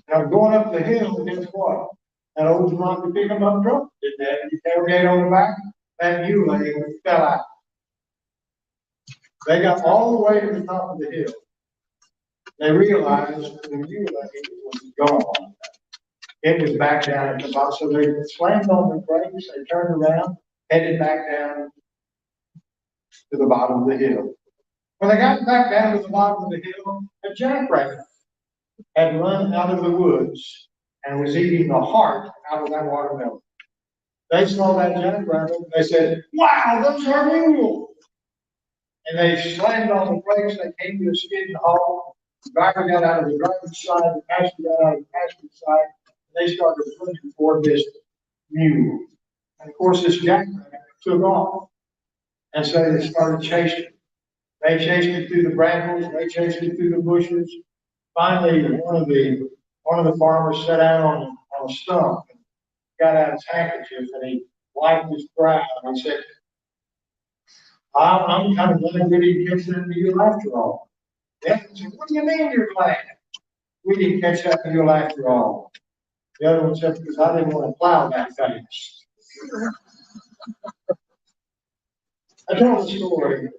Now, going up the hill, guess what? That old jalopy pick 'em up truck didn't have any tailgate on the back. That mule egg fell out. They got all the way to the top of the hill. They realized the mule egg was gone. It was back down at the bottom. So they slammed on the brakes, they turned around, headed back down to the bottom of the hill. When they got back down to the bottom of the hill, a jackrabbit had run out of the woods and was eating the heart out of that watermelon. They saw that jackrabbit, they said, wow, those are mules. And they slammed on the brakes, they came to a skidding halt. The driver got out of the driver's side, the passenger got out of the passenger's side, and they started looking for this mule. And of course, this jackrabbit took off. And so they started chasing. They chased it through the brambles, they chased it through the bushes. Finally, one of the farmers sat down on a stump and got out his handkerchief and he wiped his brow and he said, I'm kind of glad we didn't catch that mule after all. The other one said, what do you mean you're glad? We didn't catch that mule after all. The other one said, because I didn't want to plow that fast. I tell the story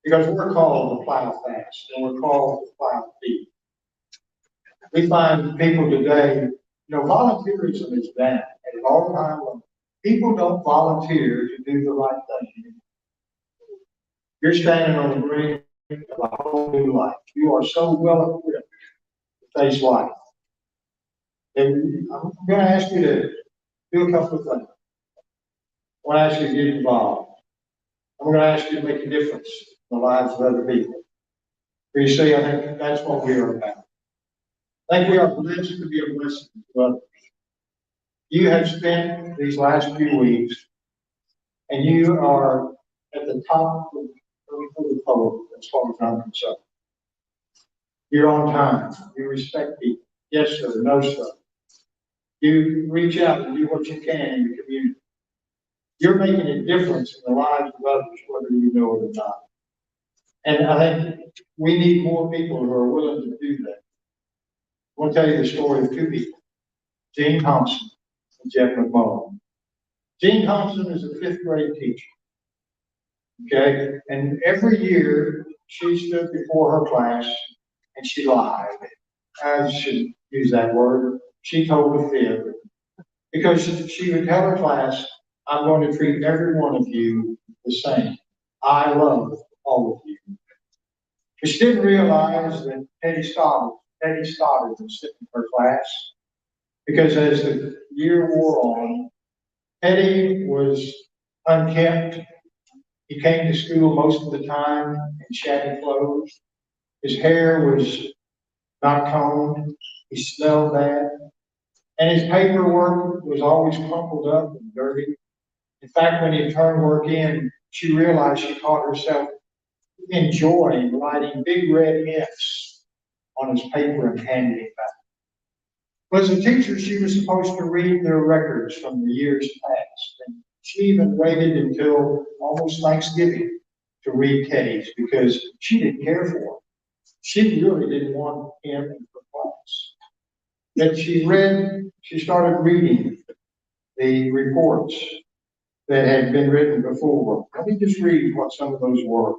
because we're called to plow fast and we're called to plow deep. We find people today, volunteerism is down at an all-time level. People don't volunteer to do the right thing. You're standing on the brink of a whole new life. You are so well equipped to face life. And I'm going to ask you to do a couple of things. I want to ask you to get involved. I'm going to ask you to make a difference in the lives of other people. You see, I think that's what we are about. I think we are blessed to be a blessing to others. You have spent these last few weeks, and you are at the top of the pole as far as I'm concerned. You're on time. You respect people. Yes, sir. No, sir. You reach out and do what you can in the community. You're making a difference in the lives of others, whether you know it or not. And I think we need more people who are willing to do that. I want to tell you the story of two people, Gene Thompson and Jeff McMullen. Gene Thompson is a fifth grade teacher. Okay, and every year she stood before her class and she lied. I should use that word. She told a fib because she would tell her class, I'm going to treat every one of you the same. I love all of you. But she didn't realize that Teddy Stoddard was sitting in her class because as the year wore on, Teddy was unkempt. He came to school most of the time in shabby clothes. His hair was not combed. He smelled bad. And his paperwork was always crumpled up and dirty. In fact, when he turned work in, she realized she caught herself enjoying writing big red F's on his paper and handing it back. Well, as a teacher, she was supposed to read their records from the years past. And she even waited until almost Thanksgiving to read Teddy's because she didn't care for him. She really didn't want him in her class. But she started reading the reports that had been written before. Let me just read what some of those were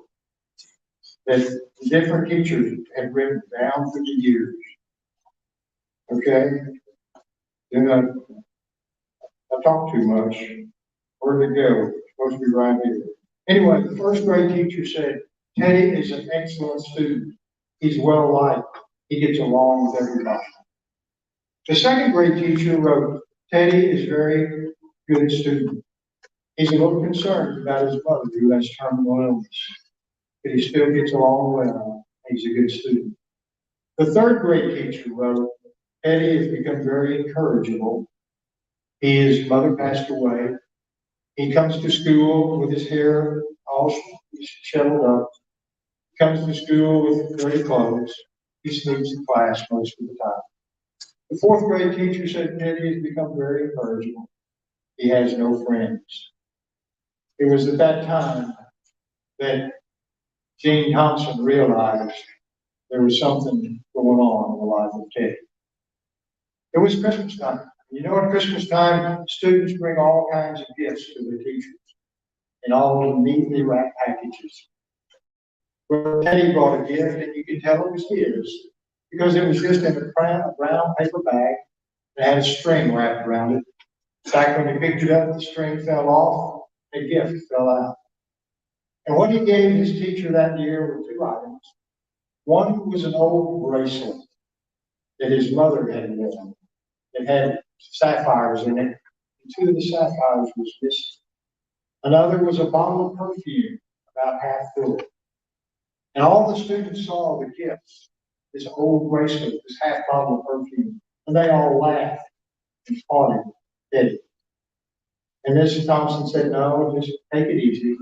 that different teachers had written down through the years. Okay? I talk too much. Where'd it go? It's supposed to be right here. Anyway, the first grade teacher said, Teddy is an excellent student. He's well liked. He gets along with everybody. The second grade teacher wrote, Teddy is a very good student. He's a little concerned about his mother who has terminal illness, but he still gets along well. He's a good student. The third grade teacher wrote, Teddy has become very incorrigible. His mother passed away. He comes to school with his hair all shoveled up. He comes to school with dirty clothes. He sneaks in class most of the time. The fourth grade teacher said Teddy has become very incorrigible. He has no friends. It was at that time that Gene Thompson realized there was something going on in the life of Teddy. It was Christmas time. You know, at Christmas time, students bring all kinds of gifts to their teachers in all of neatly wrapped packages. Well, Teddy brought a gift, and you could tell it was his because it was just in a brown paper bag that had a string wrapped around it. In fact, when he picked it up, the string fell off, the gift fell out. And what he gave his teacher that year were two items. One was an old bracelet that his mother had worn. It had sapphires in it. and 2 of the sapphires was missing. Another was a bottle of perfume, about half full. And all the students saw the gifts, this old bracelet, this half bottle of perfume, and they all laughed and applauded Eddie. And Mrs. Thompson said, no, just take it easy.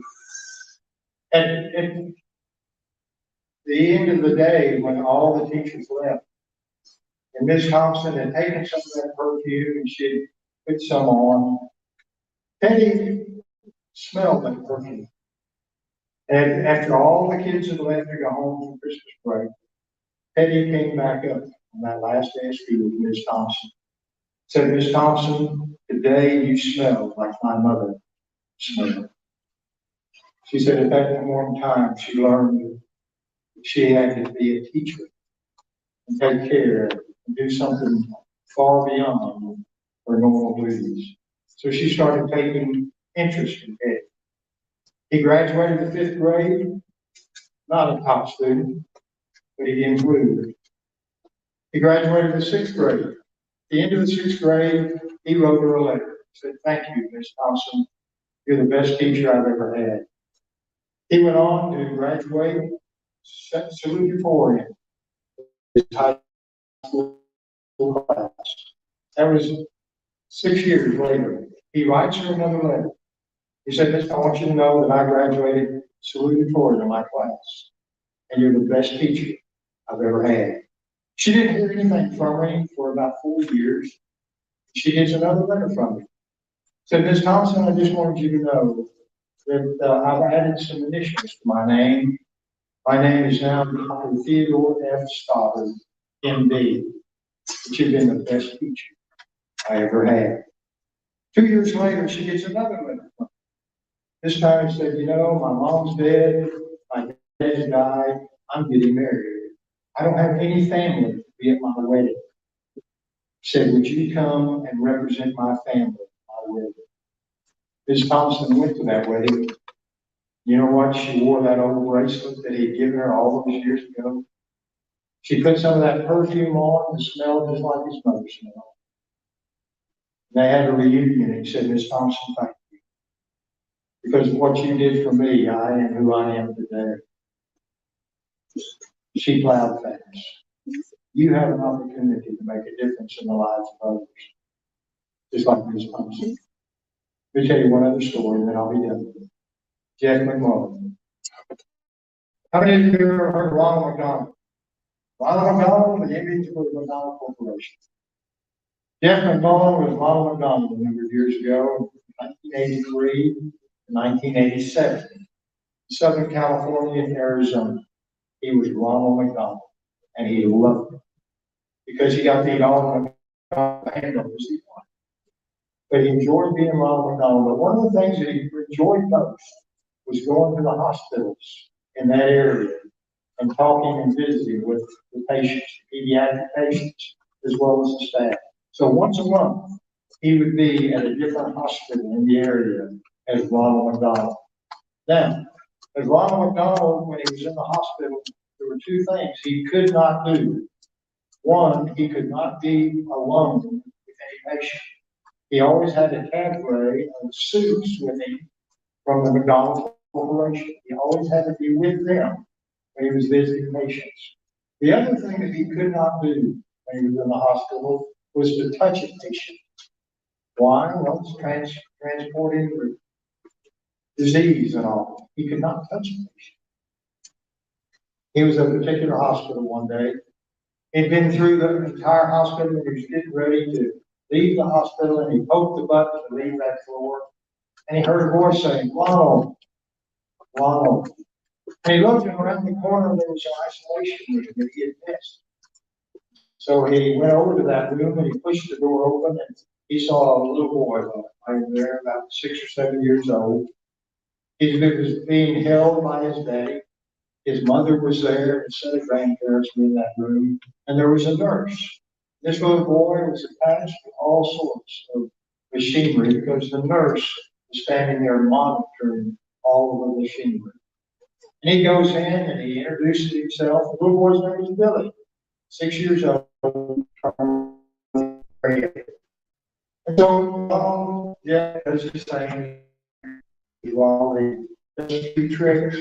And at the end of the day, when all the teachers left, and Miss Thompson had taken some of that perfume and she had put some on, Teddy smelled that perfume. And after all the kids had left to go home for Christmas break, Teddy came back up on that last day of school with Miss Thompson. Said, Miss Thompson, today you smell like my mother smelled. She said at that one time she learned that she had to be a teacher and take care and do something far beyond her normal duties. So she started taking interest in Eddie. He graduated the 5th grade, not a top student, but he improved. He graduated the 6th grade. At the end of the 6th grade, he wrote her a letter. He said, thank you, Miss Thompson. You're the best teacher I've ever had. He went on to graduate salutatorian. His high school class. That was 6 years later. He writes her another letter. He said, Miss, I want you to know that I graduated salutatorian in my class, and you're the best teacher I've ever had. She didn't hear anything from me for about 4 years. She gets another letter from me. Said, Miss Thompson, I just wanted you to know that I've added some initials to my name. My name is now Dr. Theodore F. Stoddard, M.D., but you've been the best teacher I ever had. 2 years later, she gets another letter from me. This time she said, you know, my mom's dead, my dad died, I'm getting married. I don't have any family to be at my wedding. She said, would you come and represent my family at my wedding? Ms. Thompson went to that wedding. You know what? She wore that old bracelet that he'd given her all those years ago. She put some of that perfume on and smelled just like his mother smelled. They had a reunion and he said, Ms. Thompson, thank you. Because of what you did for me, I am who I am today. She plowed fast. You have an opportunity to make a difference in the lives of others. Just like Ms. Thompson. Let me tell you one other story and then I'll be done. Jeff McMullen. How many of you have ever heard of Ronald McDonald? Ronald McDonald, the Indians for the McDonald Corporation. Jeff McMullen was Ronald McDonald a number of years ago, 1983 to 1987. Southern California and Arizona. He was Ronald McDonald, and he loved it because he got to eat all the McDonald hamburgers he wanted. But he enjoyed being Ronald McDonald. But one of the things that he enjoyed most was going to the hospitals in that area and talking and visiting with the patients, pediatric patients, as well as the staff. So once a month, he would be at a different hospital in the area as Ronald McDonald. Now, as Ronald McDonald, when he was in the hospital, there were 2 things he could not do. One, he could not be alone with any patient. He always had a cadre of suits with him from the McDonald Corporation. He always had to be with them when he was visiting patients. The other thing that he could not do when he was in the hospital was to touch a patient. Why? Well, it's transporting the disease and all. He could not touch a patient. He was at a particular hospital one day. He'd been through the entire hospital and he was getting ready to leave the hospital and he poked the button to leave that floor. And he heard a voice saying, Ronald, Ronald. And he looked and around the corner and there was an isolation room that he had missed. So he went over to that room and he pushed the door open and he saw a little boy right there, about 6 or 7 years old. He was being held by his daddy. His mother was there, and a set of grandparents were in that room, and there was a nurse. This little boy was attached to all sorts of machinery because the nurse was standing there monitoring all of the machinery. And he goes in and he introduces himself. The little boy's name is Billy, 6 years old. And so, yeah, that's just saying, you all the few tricks,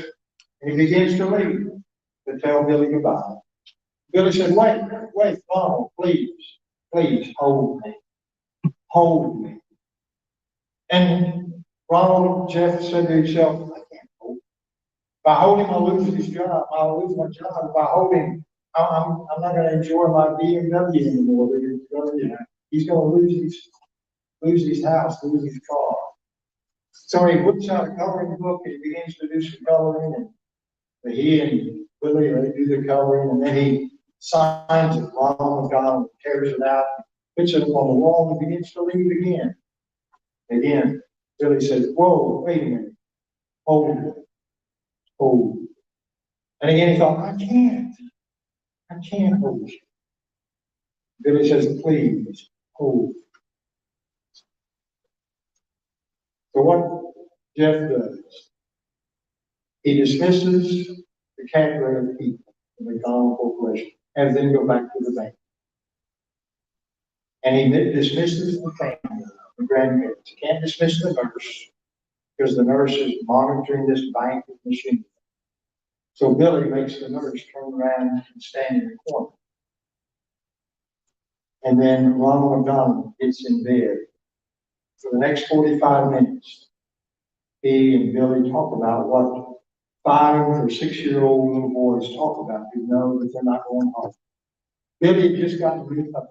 and he begins to leave to tell Billy goodbye. Billy said, wait, Mom, please hold me. And Ronald Jeff said to himself, I can't hold. If I hold him, I'll lose his job. I'll lose my job. If I hold him, I'm not going to enjoy my BMW anymore. He's going to lose his house, lose his car. So he whips out a coloring book and he begins to do some coloring. And he and Willie, they do the coloring, and then he signs it. Ronald McDonald tears it out, puts it on the wall, and begins to leave again. Again, Billy says, whoa, wait a minute. Hold. And again, he thought, I can't hold you. Billy says, please, hold. So what Jeff does, he dismisses the cadre of people in the McDonald Corporation and then go back to the bank. And he dismisses the family, the grandparents. He can't dismiss the nurse because the nurse is monitoring this bank of machinery. So Billy makes the nurse turn around and stand in the corner. And then Ronald McDonald gets in bed. For the next 45 minutes, he and Billy talk about what 5 or 6-year-old little boys talk about who know that they're not going home. Billy had just gotten a new puppy.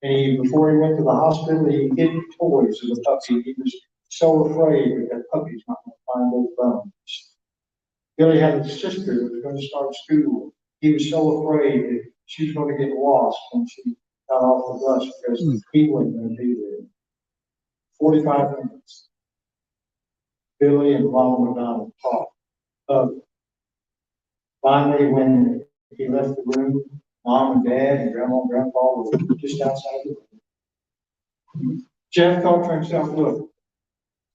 And before he went to the hospital, he hid toys of the puppy. He was so afraid that that puppy's not going to find those bones. Billy had a sister that was going to start school. He was so afraid that she was going to get lost when she got off the bus because he wasn't going to be there. 45 minutes. Billy and Ronald McDonald talked. Finally, when he left the room, Mom and Dad and Grandma and Grandpa were just outside the room. Jeff thought to himself, look,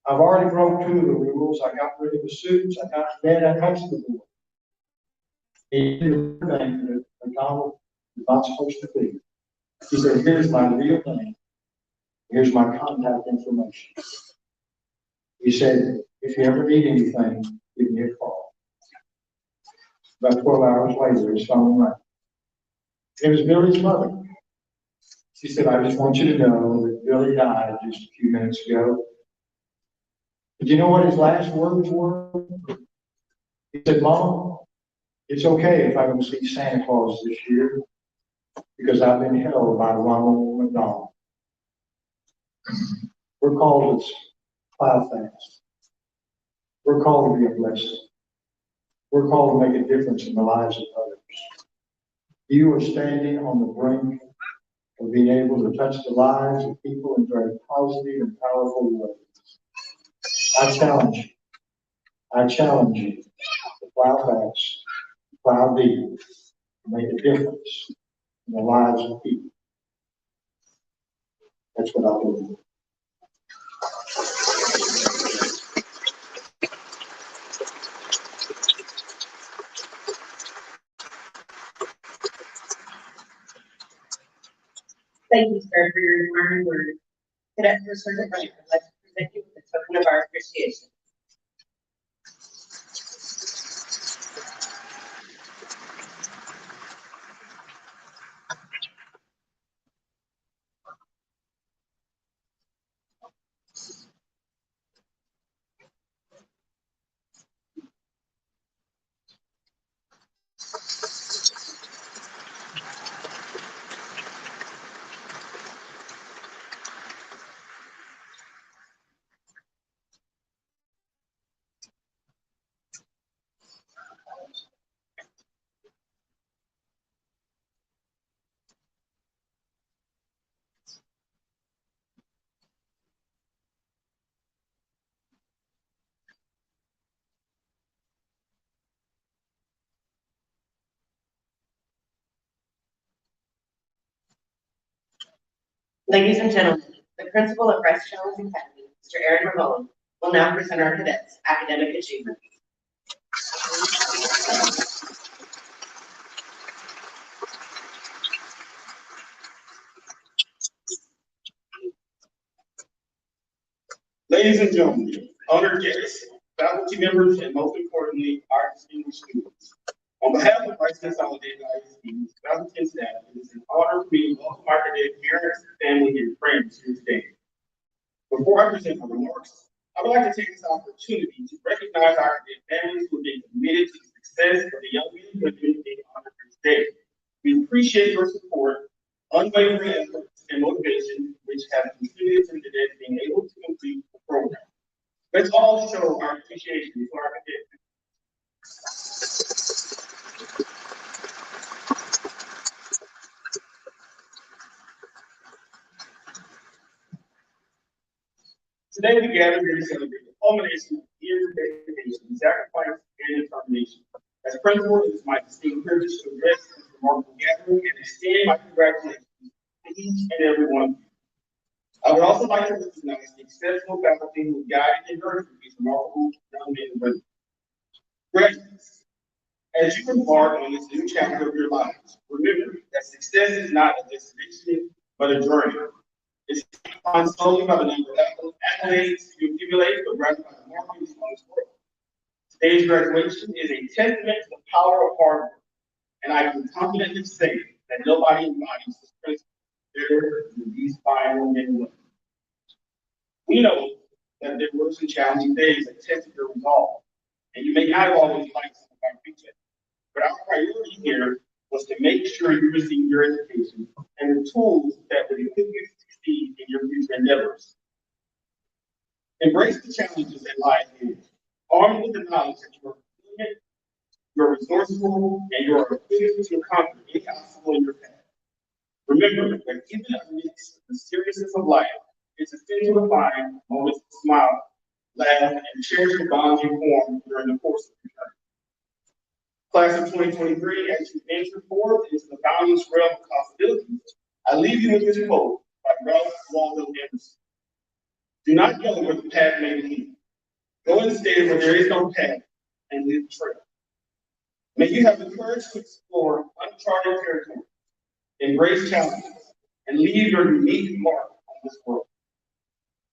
I've already broke 2 of the rules. I got rid of the suits. I touched the board. He did the thing that McDonald was not supposed to do. He said, here's my real name. Here's my contact information. He said, if you ever need anything, give me a call. About 12 hours later, his phone rang. It was Billy's mother. She said, I just want you to know that Billy died just a few minutes ago. But you know what his last words were? He said, Mom, it's okay if I don't see Santa Claus this year because I've been held by Ronald McDonald. We're called to plow fast. We're called to be a blessing. We're called to make a difference in the lives of others. You are standing on the brink of being able to touch the lives of people in very positive and powerful ways. I challenge you to plow fast, plow deep, and make a difference in the lives of people. That's what I'll do. Thank you, sir, for your inspiring words. Cadet First Sergeant Wright, I'd like to present you with a token of our appreciation. Ladies and gentlemen, the principal of Rice Challenge Academy, Mr. Aaron Ramon, will now present our cadets' academic achievements. Ladies and gentlemen, honored guests, faculty members, and most importantly, our distinguished students. On behalf of Rice Consolidated ISD, faculty and staff, it is an honor for me to welcome our cadet parents, family, and friends here today. Before I present my remarks, I would like to take this opportunity to recognize our families who have been committed to the success of the young men and women being honored today. We appreciate your support, unwavering efforts, and motivation, which have contributed to the cadets being able to complete the program. Let's all show our appreciation for our cadets. Today we gather here to celebrate the culmination of years of dedication, sacrifice, and determination. As principal, it is my distinct privilege to address this remarkable gathering and extend my congratulations to each and every one of you. I would also like to recognize the exceptional faculty who guided and nurtured these remarkable young men and women. Graduates, as you embark on this new chapter of your lives, remember that success is not a destination, but a journey. It's defined solely by the number of accolades you accumulate, but rather by the mark you leave on this world. Today's graduation is a testament to the power of hard work, and I can confidently say that nobody embodies this principle better than these fine men and women. We know that there were some challenging days that tested your resolve, and you may not have always liked some of our feedback, but our priority here was to make sure you receive your education and the tools that would equip you to succeed in your future endeavors. Embrace the challenges that lie ahead, armed with the knowledge that you are resilient, you're resourceful, and you are equipped to conquer any obstacle in your path. Remember that even amidst the seriousness of life, it's essential to find moments to smile, laugh, and cherish the bonds you form during the course of your journey. Class of 2023, as you venture forth into the boundless realm of possibilities, I leave you with this quote by Ralph Waldo Emerson. Do not go where the path may lead. Go instead where there is no path and leave the trail. May you have the courage to explore uncharted territory, embrace challenges, and leave your unique mark on this world.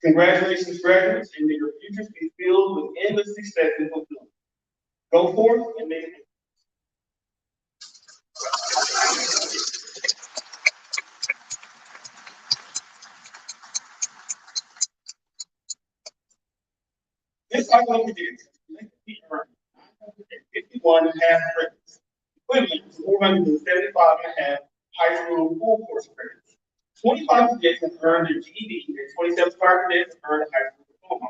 Congratulations, graduates, and may your futures be filled with endless success and fulfillment. Go forth and make it. This cycle of cadets collectively earned 951.5 credits, equivalent to 475.5 high school full course credits. 25 cadets have earned their GED, and 27 cadets have earned a high school diploma.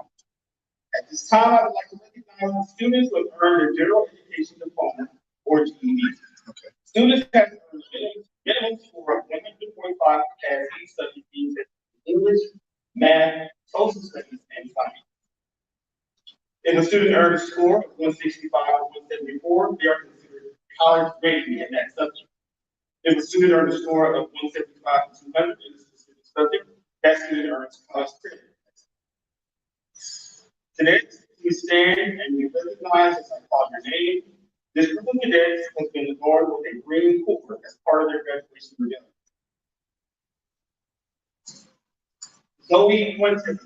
At this time, I would like to recognize the students who have earned their general education diploma or GED. Okay. Students have earned minimum score of 145 to pass each subject teams at English, math, social studies, and science. If a student earns a score of 165 or 174, they are considered college ready in that subject. If a student earns a score of 175 to 200 in a specific subject, that student earns college credit. Today, we stand and we recognize as I call your name. This group of cadets has been adorned with a green cord as part of their graduation regalia. Zoe Winter.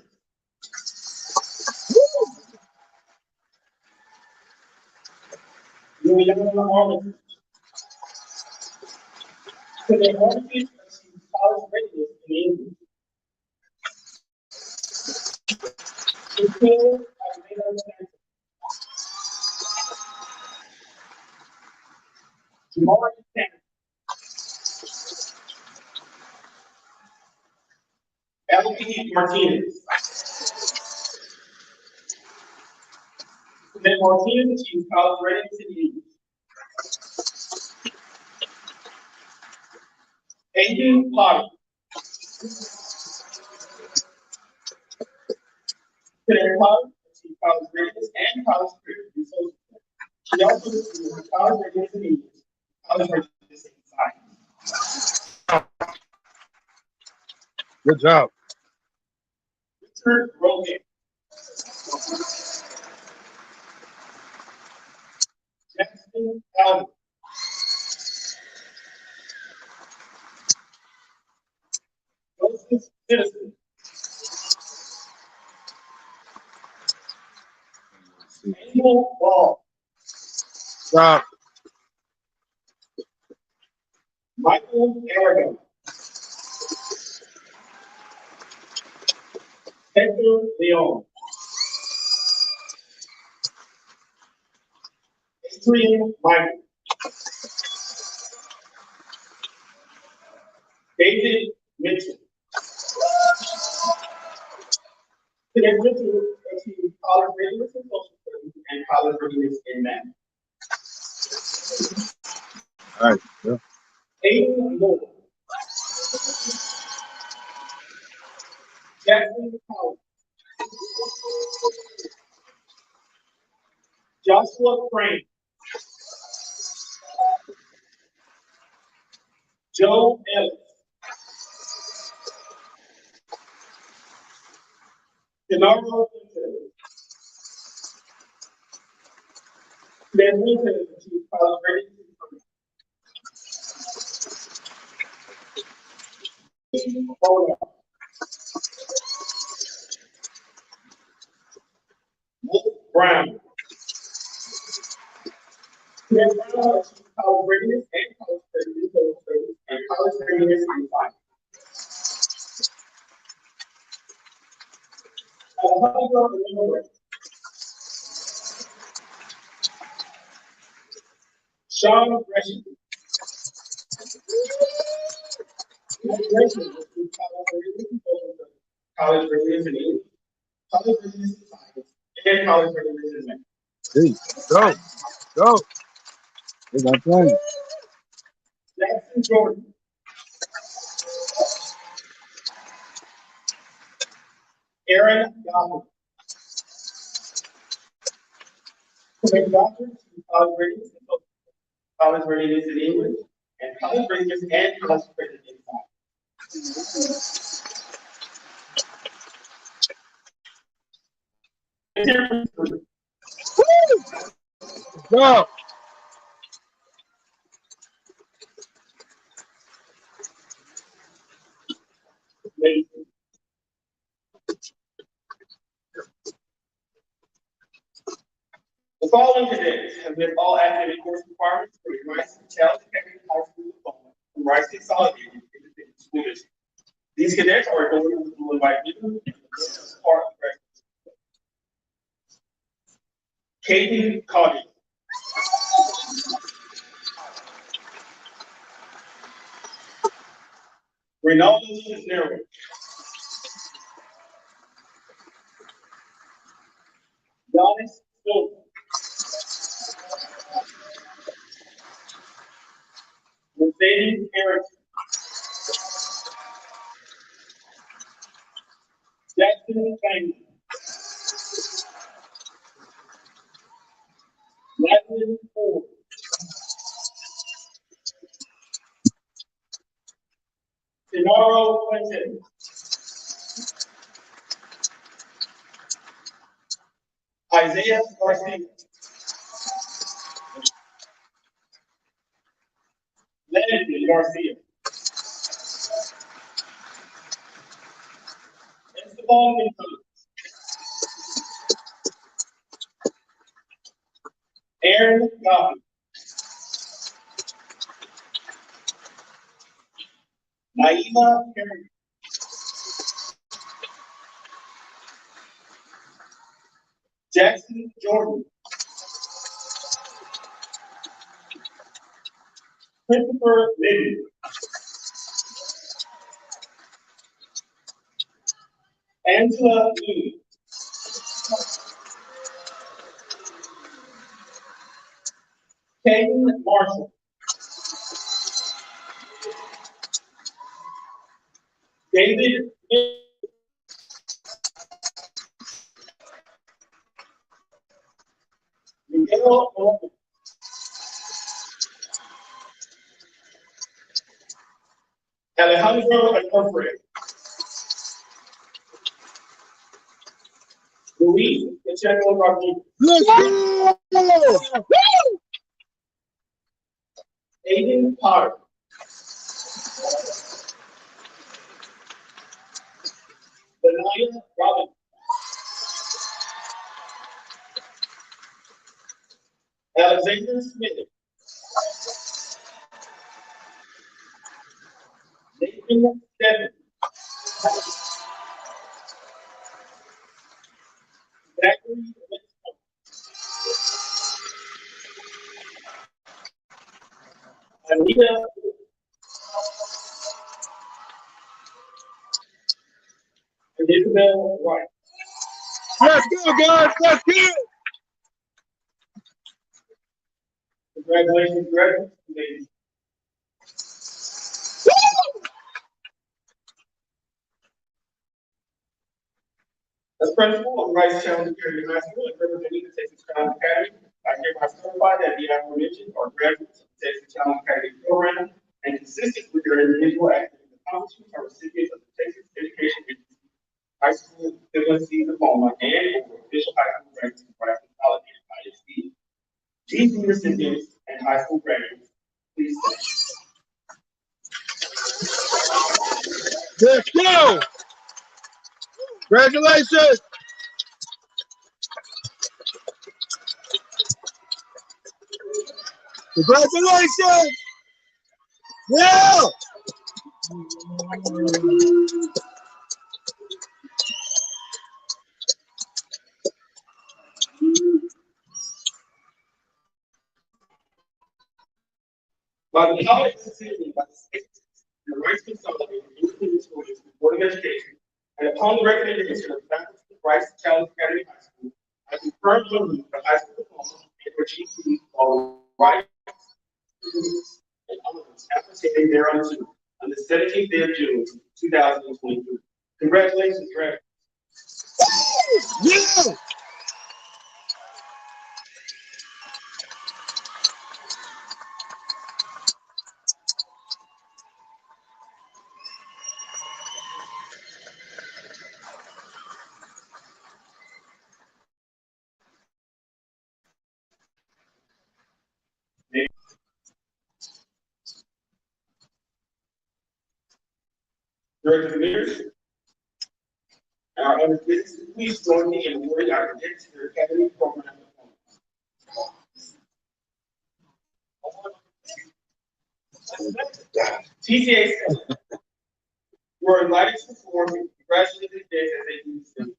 Juliana Arlington. Today, Arlington receives college readiness in English. Jamari Tanner. L.P. Martinez. Then Martinez achieves college readiness in English. Aiden Potter. Today, Potter achieves college readiness and college credit in social studies. She also received college readiness in English, college readiness in science. Good job. Richard Rogan. Jackson Allen. Joseph Citizen. Michael Ball. Stop. Michael Aragon. Hector Leon. Adrian Michael. David Mitchell. Today, Mitchell achieved college readiness in social studies and college readiness in math. All right. Yeah. Aiden Moore. Jackson Collins. Joshua Crane. Joe Ellis. Denaro Quintet. Ben Winton achieved college readiness. Hold on. Wolf Brown. Ben Brown achieved college readiness and college readiness in social studies and college readiness in finance. Alejandro Romero. Sean Gresham. Gresham achieved college readiness in social studies, college readiness in English, college readiness in science, and college readiness in math. Hey, go. They got playing. Jackson Jordan. Aaron Gotham. College doctors, college readiness in social, college readiness in English, and college readiness and college readiness in science. Go. The following cadets have met all academic course requirements for the Rice Challenge Academy High School diploma from Rice Consolidated Independent School District. These cadets are going to invite you as part of the graduation. Caden Cotty. Ronaldo Cisneros. Giannis Silva. Mercedes Erickson. Jackson Banger. Madeline Ford. Denaro Quintet. Isaiah Garcia. Leslie Garcia. Esteban Gonzalez. Aaron Goffin. Naima Perry. Jackson Jordan. Christopher Liddy. Angela Lee. Caden Marshall. David Miguel Morgan. Alejandro Alcofre. Luis Pacheco Rodriguez. Let's go. Aiden Park. Benaya Robin. Alexander Smith. Nathan Devin. Zachary Winston. Anita Isabel White. Let's go, guys. Let's go. Congratulations, graduates. Ladies. As principal of Rice Challenge Community High School and representing the Texas Challenge Academy, I hereby certify that the aforementioned are graduates of the Texas Challenge Academy program and consistent with their individual academic accomplishments are recipients of the Texas Education Agency High School Equivalency Diploma and official high school ranks for consolidated ISD. These new recipients and high school graduates, please stand. Let's go. Congratulations. Congratulations. Yeah. By the knowledge and decision by the state, the Rice Consolidated Independent School District Board of Education, and upon the recommendation of the faculty of Rice Challenge Academy High School, I confirm to the high school diploma and GED for Rice students and others applicating thereunto on the 17th day of June, 2023. Congratulations, graduates. Yeah. Director of Leaders, our other business, please join me in awarding our cadets their academy program. TCA staff, you are invited to perform and congratulate the cadets as they do the same.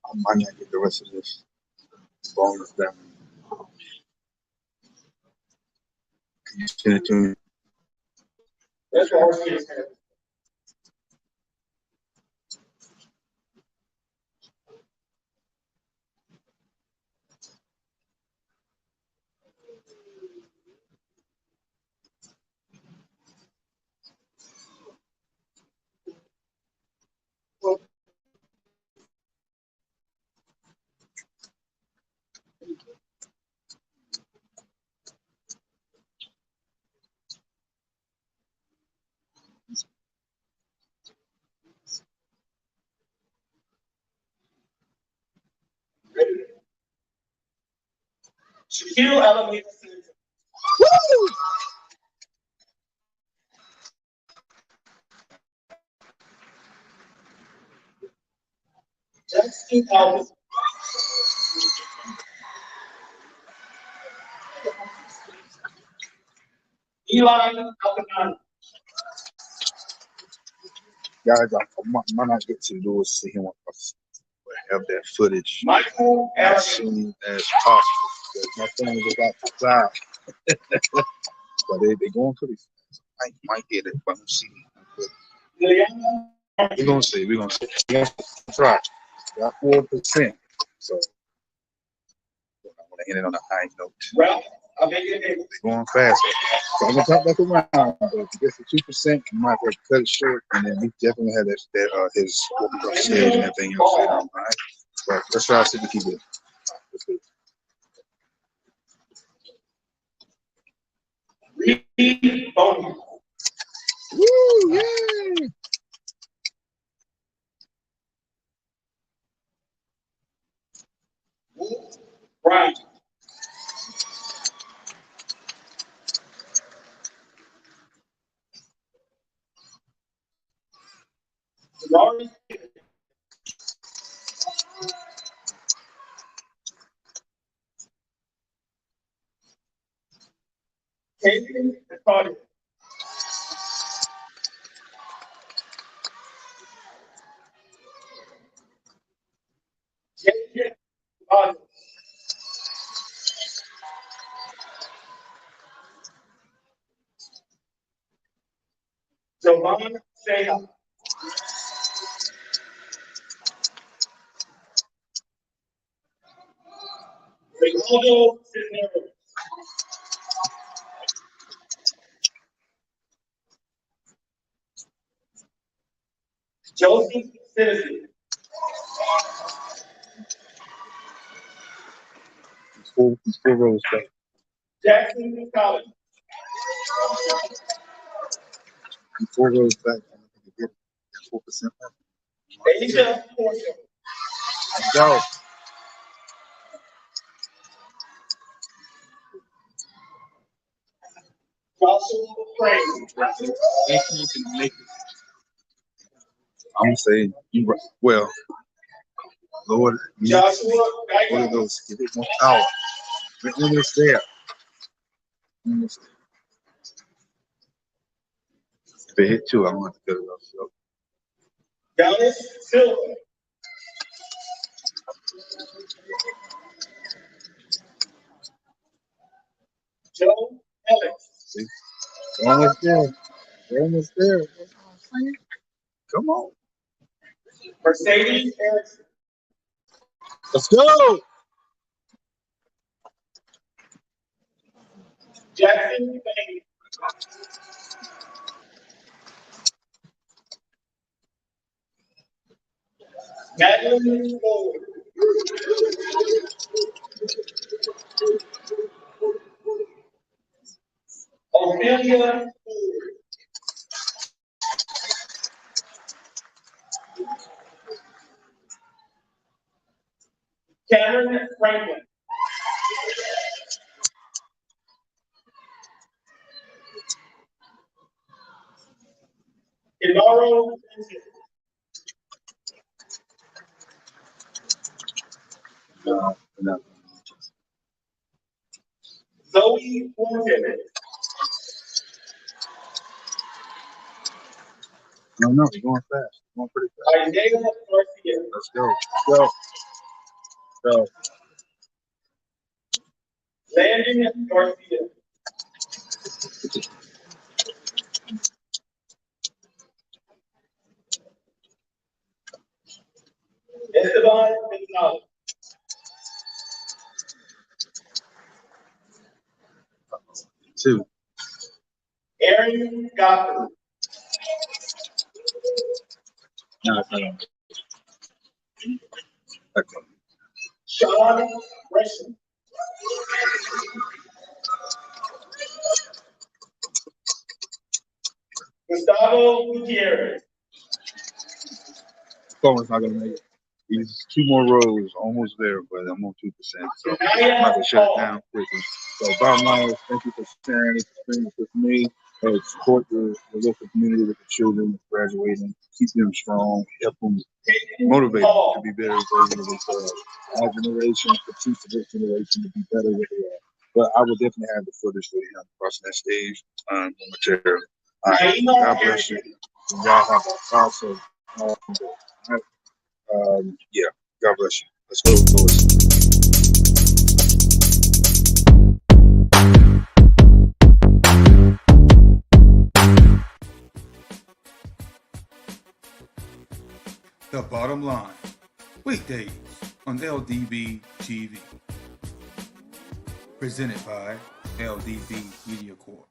I might not get the rest of this bonus down. Can you send it to me? That's what our kids have. Shaquille Alameda Center. Jackson Alvis. Eli Alcantara. Guys, I might not get to do is see him have that footage Michael as Allen. soon as possible. Because my phone is about to die. But they're going pretty fast. I might get it, but I'm seeing it. We're gonna see. We're gonna see. We're gonna try. Got 4%. So I want to end it on a high note. Ralph, I'll make it. They're going fast. So I'm gonna talk back around. But if it gets to 2%, you might have to cut it short, and then we definitely have that his stage and everything else. All right. But let's try to see if we can get it. Let's do it. Reed Boney. Woo! Yay! Right. Laurie. Casey Carter. Jason Carter. Jovan Saya. Ronaldo Cisneros. Joseph Citizen. Full rows back. Jackson Collins. Full rows back. I don't think you get 4%. Asia Portia. Let's go. Joshua Crane. I'm gonna say you right. Well, Lord, Joshua Holy Geiger. Ghost, give it more power. We're almost there. Almost there. If it hit 2, I'm gonna have to cut it off. So. Giannis Silva. Joe Ellis. See? We're almost there. We're almost there. That's what I'm saying. Come on. Mercedes Erickson. Let's go. Jackson Bain. Madeline Ford. Ophelia Ford. Cameron Franklin. Inaro Vincent. No. Zoe Fortin. No, you're going fast. You're going pretty fast. Isaiah Garcia. Let's go. Go. Go. Landon Garcia. Esteban Gonzalez. 2. Aaron Goffin. No. Okay. Sean Gresham. Gustavo Gutierrez. Coleman's not gonna make it. He's 2 more rows, almost there, but I'm on 2%. So I'm about to shut it down quickly. So bottom line is, thank you for sharing this experience with me. Support the local community with the children graduating, keep them strong, help them motivate them to be better versions of themselves. Our generation to teach the next generation to be better than they are. But I will definitely have the footage for him crossing that stage momentarily. All right, God bless you. And y'all have an awesome day. Yeah, God bless you. Let's go, boys. The Bottom Line, weekdays on LDB TV. Presented by LDB Media Corp.